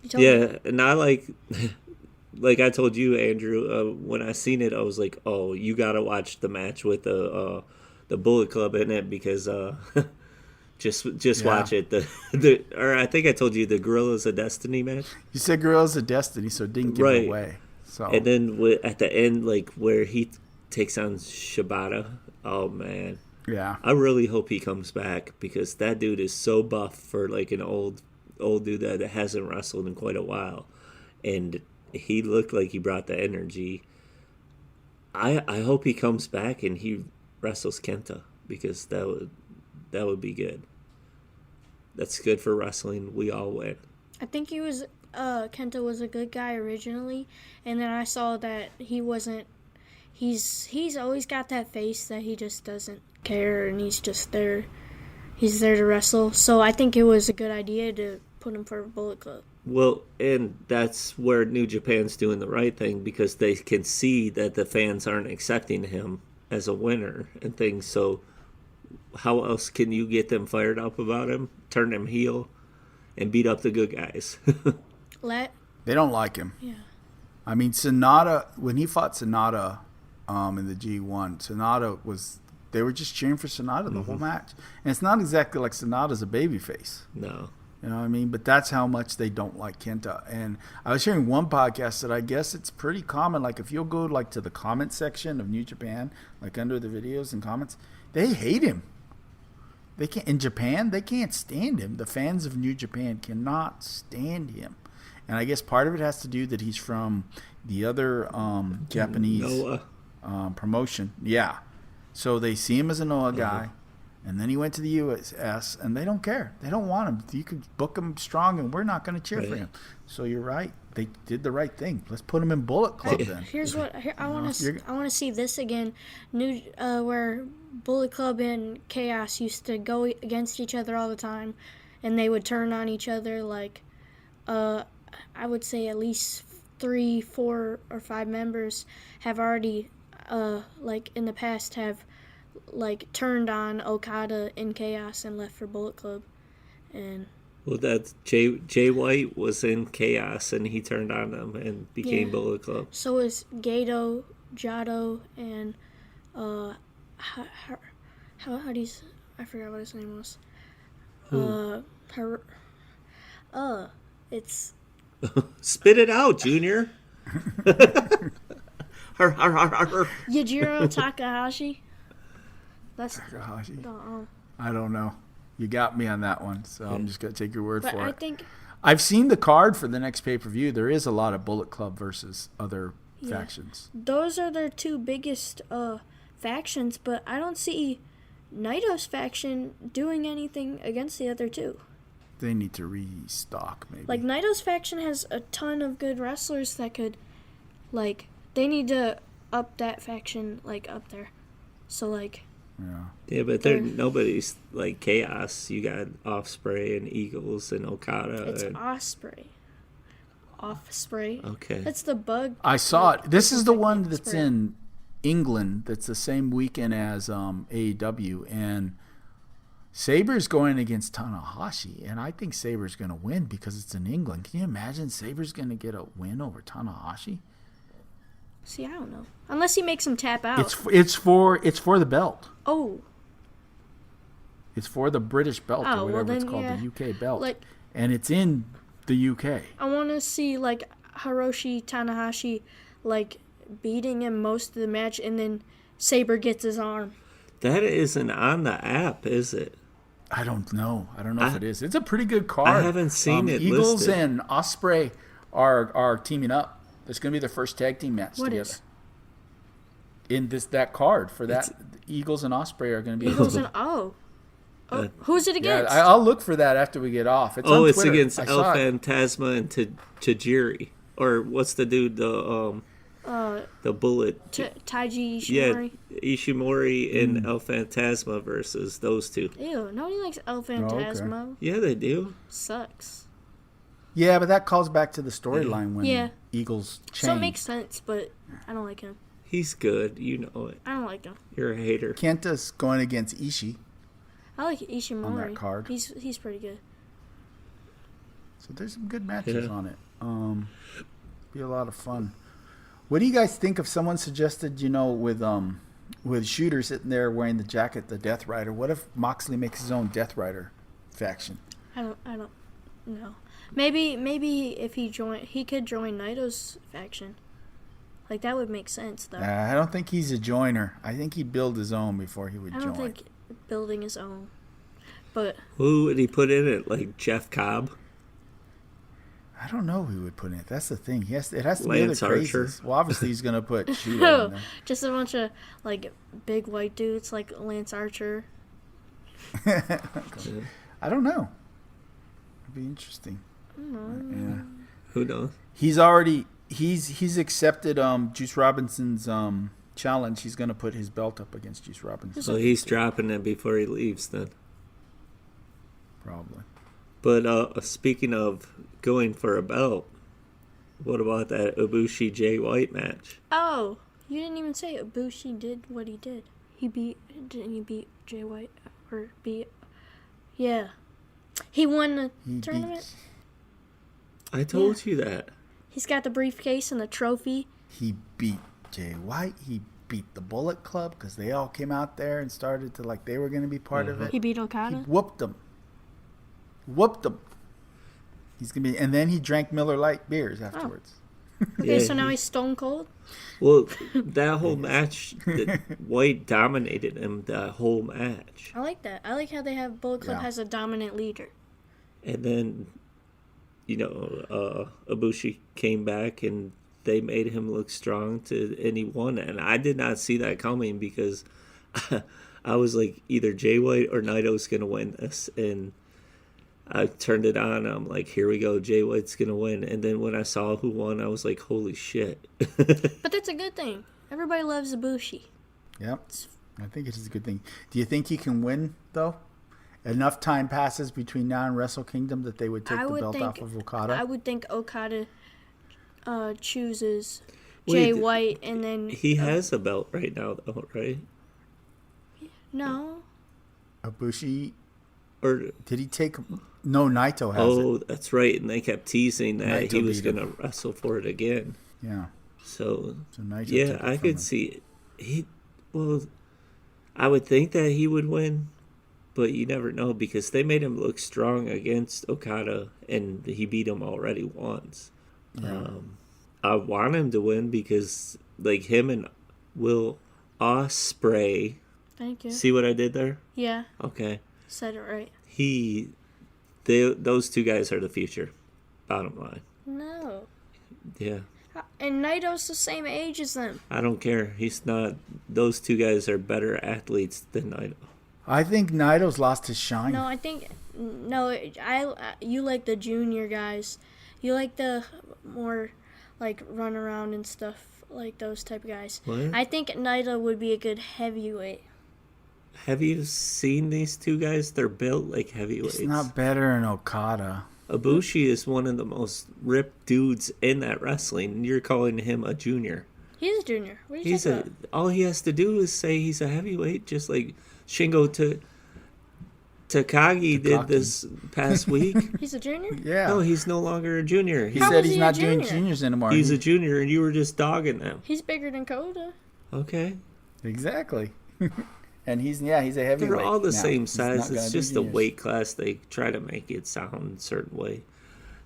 You told me. Yeah, and I like I told you, Andrew, when I seen it, I was like, oh, you got to watch the match with the Bullet Club in it because... Just watch it. Or I think I told you the Gorillas of Destiny match. You said Gorillas of Destiny, so it didn't give it away. So and then at the end, like where he takes on Shibata. Oh man, yeah. I really hope he comes back because that dude is so buff for like an old dude that hasn't wrestled in quite a while, and he looked like he brought the energy. I hope he comes back and he wrestles Kenta because that would be good. That's good for wrestling. We all win. I think Kenta was a good guy originally, and then I saw that he wasn't. He's always got that face that he just doesn't care, and he's just there. He's there to wrestle. So I think it was a good idea to put him for a Bullet Club. Well, and that's where New Japan's doing the right thing because they can see that the fans aren't accepting him as a winner and things. So how else can you get them fired up about him? Turn him heel and beat up the good guys. They don't like him. Yeah. I mean, Sonata, when he fought Sonata in the G1, they were just cheering for Sonata the whole match. And it's not exactly like Sonata's a babyface. No. You know what I mean? But that's how much they don't like Kenta. And I was hearing one podcast that I guess it's pretty common. Like if you'll go like to the comment section of New Japan, like under the videos and comments, they hate him. They can't in Japan. They can't stand him. The fans of New Japan cannot stand him, and I guess part of it has to do that he's from the other Japanese promotion. Yeah, so they see him as a Noah guy, and then he went to the US, and they don't care. They don't want him. You could book him strong, and we're not going to cheer for him. So you're right. They did the right thing. Let's put him in Bullet Club then. Here's what I want to see this again. Where Bullet Club and Chaos used to go against each other all the time, and they would turn on each other. Like, I would say at least 3, 4, or 5 members have already, like in the past, have like turned on Okada in Chaos and left for Bullet Club, and. Well, that's Jay White was in Chaos, and he turned on them and became Bullet Club. So is Gato, Jado, and how do you? I forgot what his name was. It's. Spit it out, Junior. Yujiro Takahashi. That's Takahashi. I don't know. You got me on that one, so I'm just going to take your word for it. I've seen the card for the next pay-per-view. There is a lot of Bullet Club versus other factions. Those are their 2 biggest factions, but I don't see Naito's faction doing anything against the other 2. They need to restock, maybe. Like, Naito's faction has a ton of good wrestlers that could, like, they need to up that faction, like, up there. So, like... Yeah, but nobody's like Chaos. You got Offspray and Eagles and Okada. It's Osprey. Okay. That's the bug. I saw it. This is the one that's in England. That's the same weekend as AEW. And Saber's going against Tanahashi. And I think Saber's going to win because it's in England. Can you imagine Saber's going to get a win over Tanahashi? See, I don't know. Unless he makes him tap out. It's for the belt. Oh. It's for the British belt or whatever it's called, the UK belt. Like, and it's in the UK. I want to see, like, Hiroshi Tanahashi, like, beating him most of the match, and then Saber gets his arm. That isn't on the app, is it? I don't know. I don't know if it is. It's a pretty good card. I haven't seen it Eagles listed. and Osprey are teaming up. It's going to be their first tag team match together. In that card for that, Eagles and Osprey are going to be. Eagles and who's it against? Yeah, I'll look for that after we get off. It's on it's Twitter. against El Phantasma and Tajiri, or what's the dude? the Bullet. Taiji Yeah, Ishimori. Ishimori and El Phantasma versus those two. Ew, nobody likes El Phantasmo. Yeah, they do. Sucks. Yeah, but that calls back to the storyline when Eagles changed. So it makes sense, but I don't like him. He's good. You know it. I don't like him. You're a hater. Kenta's going against Ishii I like Ishimori. on that card. He's pretty good. So there's some good matches on it. Be a lot of fun. What do you guys think if someone suggested, with Shooter sitting there wearing the jacket, the Death Rider? What if Moxley makes his own Death Rider faction? I don't know. Maybe if he could join Naito's faction. Like that would make sense though. I don't think he's a joiner. I think he'd build his own before he would join. I don't think building his own. But who would he put in it? Like Jeff Cobb? I don't know who he would put in it. That's the thing. It has to Lance be other Archer. crazies. Well, obviously he's going to put Shooter in there. just a bunch of like big white dudes like Lance Archer. I don't know. It'd be interesting. Yeah. Who knows? He's accepted Juice Robinson's challenge. He's going to put his belt up against Juice Robinson. So he's dropping it before he leaves then. Probably. But speaking of going for a belt, what about that Ibushi Jay White match? Oh, you didn't even say Ibushi did what he did. Didn't he beat Jay White or beat? Yeah, he won the tournament. I told you that. He's got the briefcase and the trophy. He beat Jay White. He beat the Bullet Club because they all came out there and started to they were going to be part of it. He beat Okada. He whooped them. He's gonna be, and then he drank Miller Lite beers afterwards. Okay, so now he's Stone Cold. Well, that whole match, White dominated him. The whole match. I like that. I like how they have Bullet Club has a dominant leader. And then, Ibushi came back and they made him look strong and he won. And I did not see that coming because I was like, either Jay White or Naito's gonna win this, and I turned it on. I'm like, here we go. Jay White's going to win. And then when I saw who won, I was like, holy shit. But that's a good thing. Everybody loves Ibushi. Yep. I think it is a good thing. Do you think he can win, though? Enough time passes between now and Wrestle Kingdom that they would take the belt off of Okada? I would think Okada chooses Jay White and then... He has a belt right now, though, right? No. Ibushi... Or did he take... No, Naito has it. Oh, that's right. And they kept teasing that Naito he was beat going to wrestle for it again. Yeah. So Naito yeah, took it I from could him. see it. I would think that he would win, but you never know because they made him look strong against Okada, and he beat him already once. Yeah. I want him to win because, like, him and Will Ospreay. Thank you. See what I did there? Yeah. Okay. Said it right. Those two guys are the future. Bottom line. No. Yeah. And Naito's the same age as them. I don't care. He's not. Those two guys are better athletes than Naito. I think Naito's lost his shine. No, you like the junior guys. You like the more like run around and stuff, like those type of guys. What? I think Naito would be a good heavyweight. Have you seen these two guys? They're built like heavyweights. He's not better than Okada. Ibushi is one of the most ripped dudes in that wrestling, and you're calling him a junior. He's a junior. What are you talking about? All he has to do is say he's a heavyweight, just like Shingo Takagi did this past week. He's a junior? Yeah. No, he's no longer a junior. He How said was he's he a not doing junior? juniors anymore. He's a junior, and you were just dogging them. He's bigger than Coda. Okay. Exactly. And he's a heavyweight. They're all the now. same He's size. not gonna It's do just the juniors. weight class. They try to make it sound a certain way.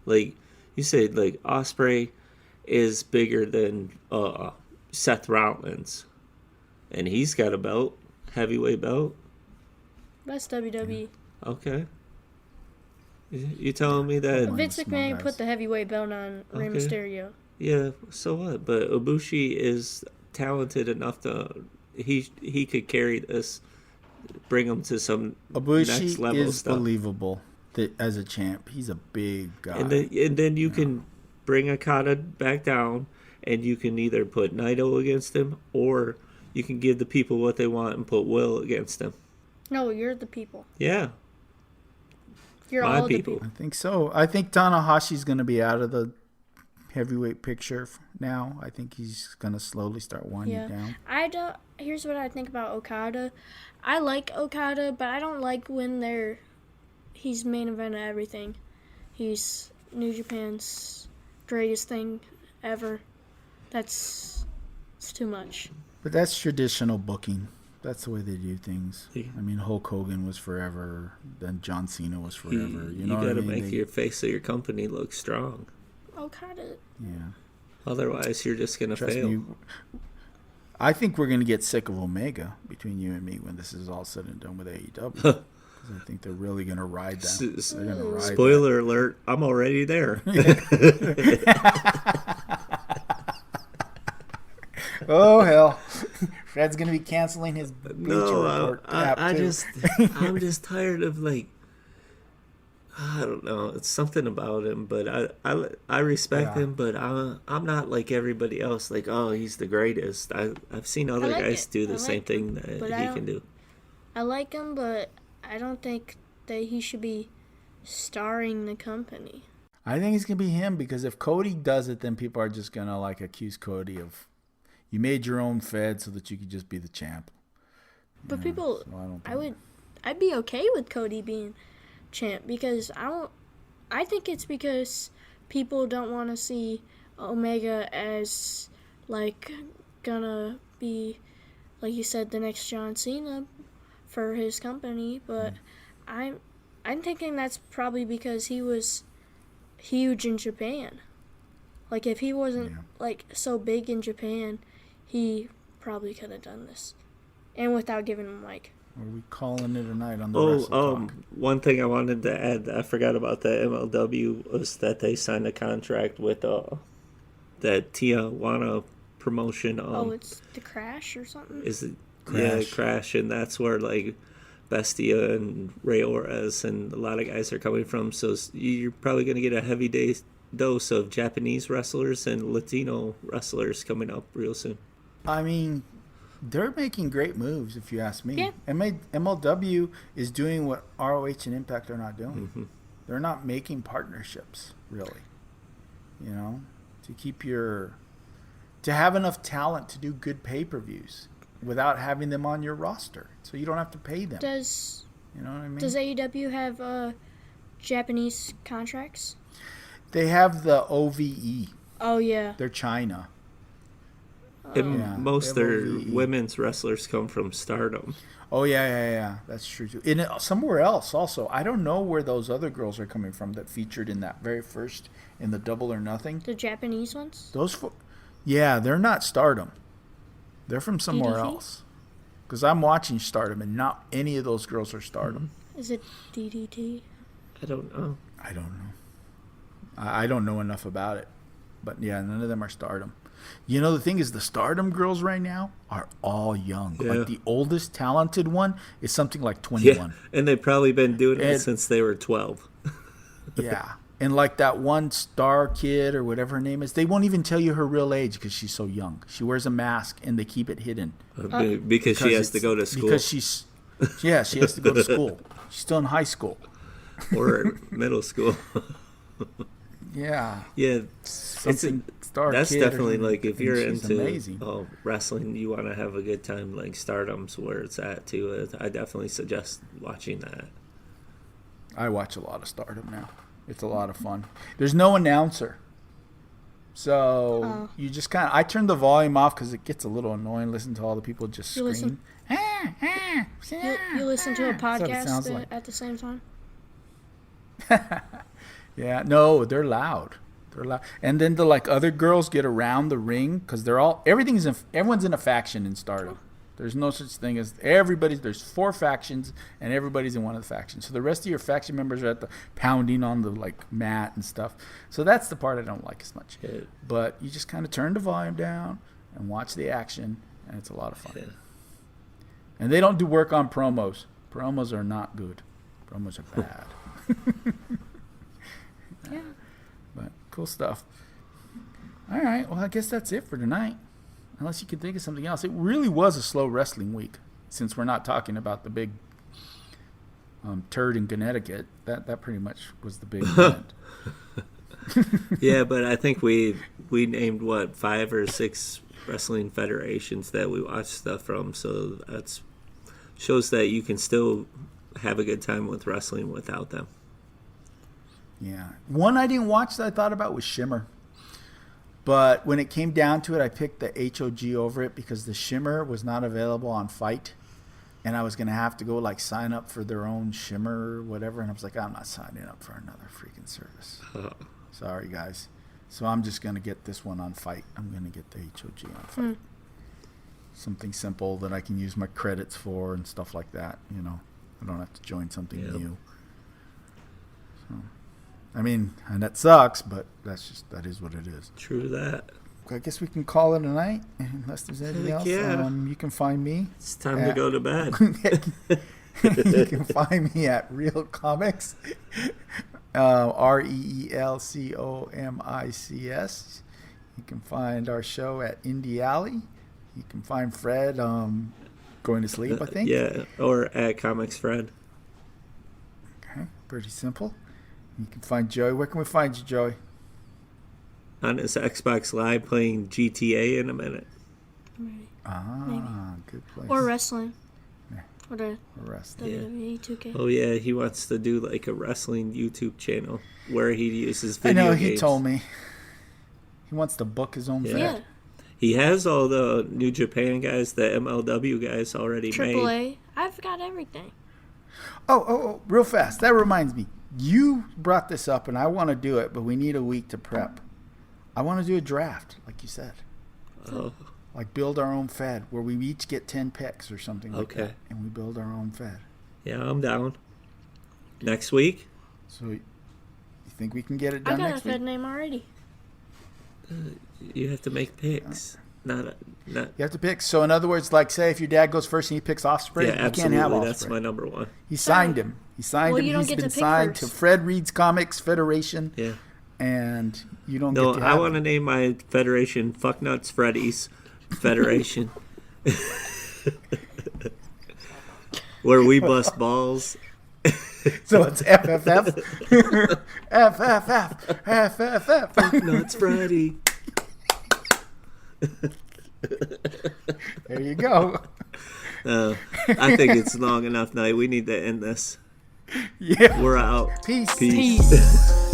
Like you said, like Ospreay is bigger than Seth Rollins, and he's got a belt, heavyweight belt. That's WWE. Okay. You telling me that? Vince small McMahon guys. put the heavyweight belt on Rey Okay. Mysterio. Yeah. So what? But Ibushi is talented enough to he could carry this, bring him to some next Ibushi level is stuff. believable as a champ. He's a big guy. And then you can bring Okada back down, and you can either put Naito against him, or you can give the people what they want and put Will against him. No, you're the people. Yeah. You're My all people. the people. I think so. I think Tanahashi's going to be out of the heavyweight picture now. I think he's going to slowly start winding down. Here's what I think about Okada. I like Okada, but I don't like when he's main event of everything. He's New Japan's greatest thing ever. It's too much. But that's traditional booking. That's the way they do things. Yeah. I mean, Hulk Hogan was forever. Then John Cena was forever. You know got to what I mean? make your face of your company look strong. Okada. Yeah. Otherwise, you're just going to Trust fail. me. I think we're going to get sick of Omega between you and me when this is all said and done with AEW. Because I think they're really going to ride that. They're gonna ride Spoiler alert, I'm already there. Oh, hell. Fred's going to be canceling his Bleacher Report app, too. I'm just tired of, like, I don't know. It's something about him, but I respect him, but I'm not like everybody else. Like, oh, he's the greatest. I've seen other guys do the same thing that he can do. I like him, but I don't think that he should be starring the company. I think it's going to be him, because if Cody does it, then people are just going to, like, accuse Cody of, you made your own Fed so that you could just be the champ. But So I'd be okay with Cody being champ, because I think it's because people don't want to see Omega as, like, gonna be, like you said, the next John Cena for his company, but I'm thinking that's probably because he was huge in Japan. Like, if he wasn't like so big in Japan, he probably could have done this, and without giving him like. Are we calling it a night on the Wrestle Talk? One thing I wanted to add that I forgot about the MLW was that they signed a contract with that Tijuana promotion. It's the Crash or something. Is it? Crash. Yeah, Crash, and that's where like Bestia and Ray Orez and a lot of guys are coming from. So you're probably going to get a heavy dose of Japanese wrestlers and Latino wrestlers coming up real soon. I mean, they're making great moves, if you ask me. Yeah. MLW is doing what ROH and Impact are not doing. Mm-hmm. They're not making partnerships, really. You know, to have enough talent to do good pay-per-views without having them on your roster, so you don't have to pay them. You know what I mean? Does AEW have Japanese contracts? They have the OVE. Oh yeah. They're China. And most of they have their OVE. women's wrestlers come from Stardom. Oh, yeah. That's true, too. Somewhere else, also. I don't know where those other girls are coming from that featured in that very first, in the Double or Nothing. The Japanese ones? Yeah, they're not Stardom. They're from somewhere DDT? else. Because I'm watching Stardom, and not any of those girls are Stardom. Is it DDT? I don't know. I don't know. I don't know enough about it. But, yeah, none of them are Stardom. You know, the thing is, the Stardom girls right now are all young. Yeah. Like, the oldest talented one is something like 21. Yeah, and they've probably been doing it since they were 12. Yeah. And like that one Star Kid or whatever her name is, they won't even tell you her real age because she's so young. She wears a mask and they keep it hidden. Because she has to go to school. Because she has to go to school. She's still in high school. Or middle school. Yeah. Yeah. That's Kid definitely like if you're she's into amazing. wrestling, you want to have a good time. Like Stardom's where it's at too. I definitely suggest watching that. I watch a lot of Stardom now. It's a lot of fun. There's no announcer. So you just I turn the volume off because it gets a little annoying listening to all the people just scream. You listen to a podcast at the same time? Yeah, no, they're loud. They're loud. And then the other girls get around the ring because everyone's in a faction in Stardom. There's no such thing as there's 4 factions and everybody's in one of the factions. So the rest of your faction members are at the pounding on the mat and stuff. So that's the part I don't like as much. Yeah. But you just kind of turn the volume down and watch the action, and it's a lot of fun. Yeah. And they don't do work on promos. Promos are not good. Promos are bad. Yeah. But cool stuff. All right. Well, I guess that's it for tonight. Unless you can think of something else. It really was a slow wrestling week, since we're not talking about the big turd in Connecticut. That pretty much was the big event. Yeah, but I think we named, 5 or 6 wrestling federations that we watch stuff from, so that's shows that you can still have a good time with wrestling without them. Yeah. One I didn't watch that I thought about was Shimmer. But when it came down to it, I picked the HOG over it because the Shimmer was not available on Fight. And I was going to have to go sign up for their own Shimmer or whatever. And I was like, I'm not signing up for another freaking service. Sorry, guys. So I'm just going to get this one on Fight. I'm going to get the HOG on Fight. Something simple that I can use my credits for and stuff like that. I don't have to join something new. So, I mean, and that sucks, but that is what it is. True that. I guess we can call it a night, unless there's anything else. Yeah. You can find me. It's time to go to bed. You can find me at Real Comics, REELCOMICS. You can find our show at Indie Alley. You can find Fred going to sleep, I think. Yeah, or at Comics Fred. Okay, pretty simple. You can find Joey. Where can we find you, Joey? On his Xbox Live playing GTA in a minute. Maybe. Good place. Or wrestling. Yeah. Or the Yeah. WWE 2K. Oh yeah, he wants to do a wrestling YouTube channel where he uses video I know, games. he told me. He wants to book his own Yeah. Yeah. He has all the New Japan guys, the MLW guys already Triple made. A. I've got everything. Oh, real fast. That reminds me. You brought this up, and I want to do it, but we need a week to prep. I want to do a draft, like you said. Oh, Build our own Fed, where we each get 10 picks or something like Okay. that. And we build our own Fed. yeah, I'm down. Next week? So, you think we can get it I done got a next Fed week? Uh, name already. You have to make picks. Not. You have to pick. So, in other words, say if your dad goes first and he picks Osprey, Yeah, you absolutely. can't have Osprey. That's my number one. He signed him. Well, you don't He's get been to pick signed first. to Fred Reed's Comics Federation. Yeah. And you don't No, get to I have want to him. name my federation Fucknuts Freddy's Federation. Where we bust balls. So it's FFF. FFF. FFF. Fucknuts Freddy. There you go. I think it's long enough now. We need to end this. Yeah. We're out. Peace. Peace. Peace.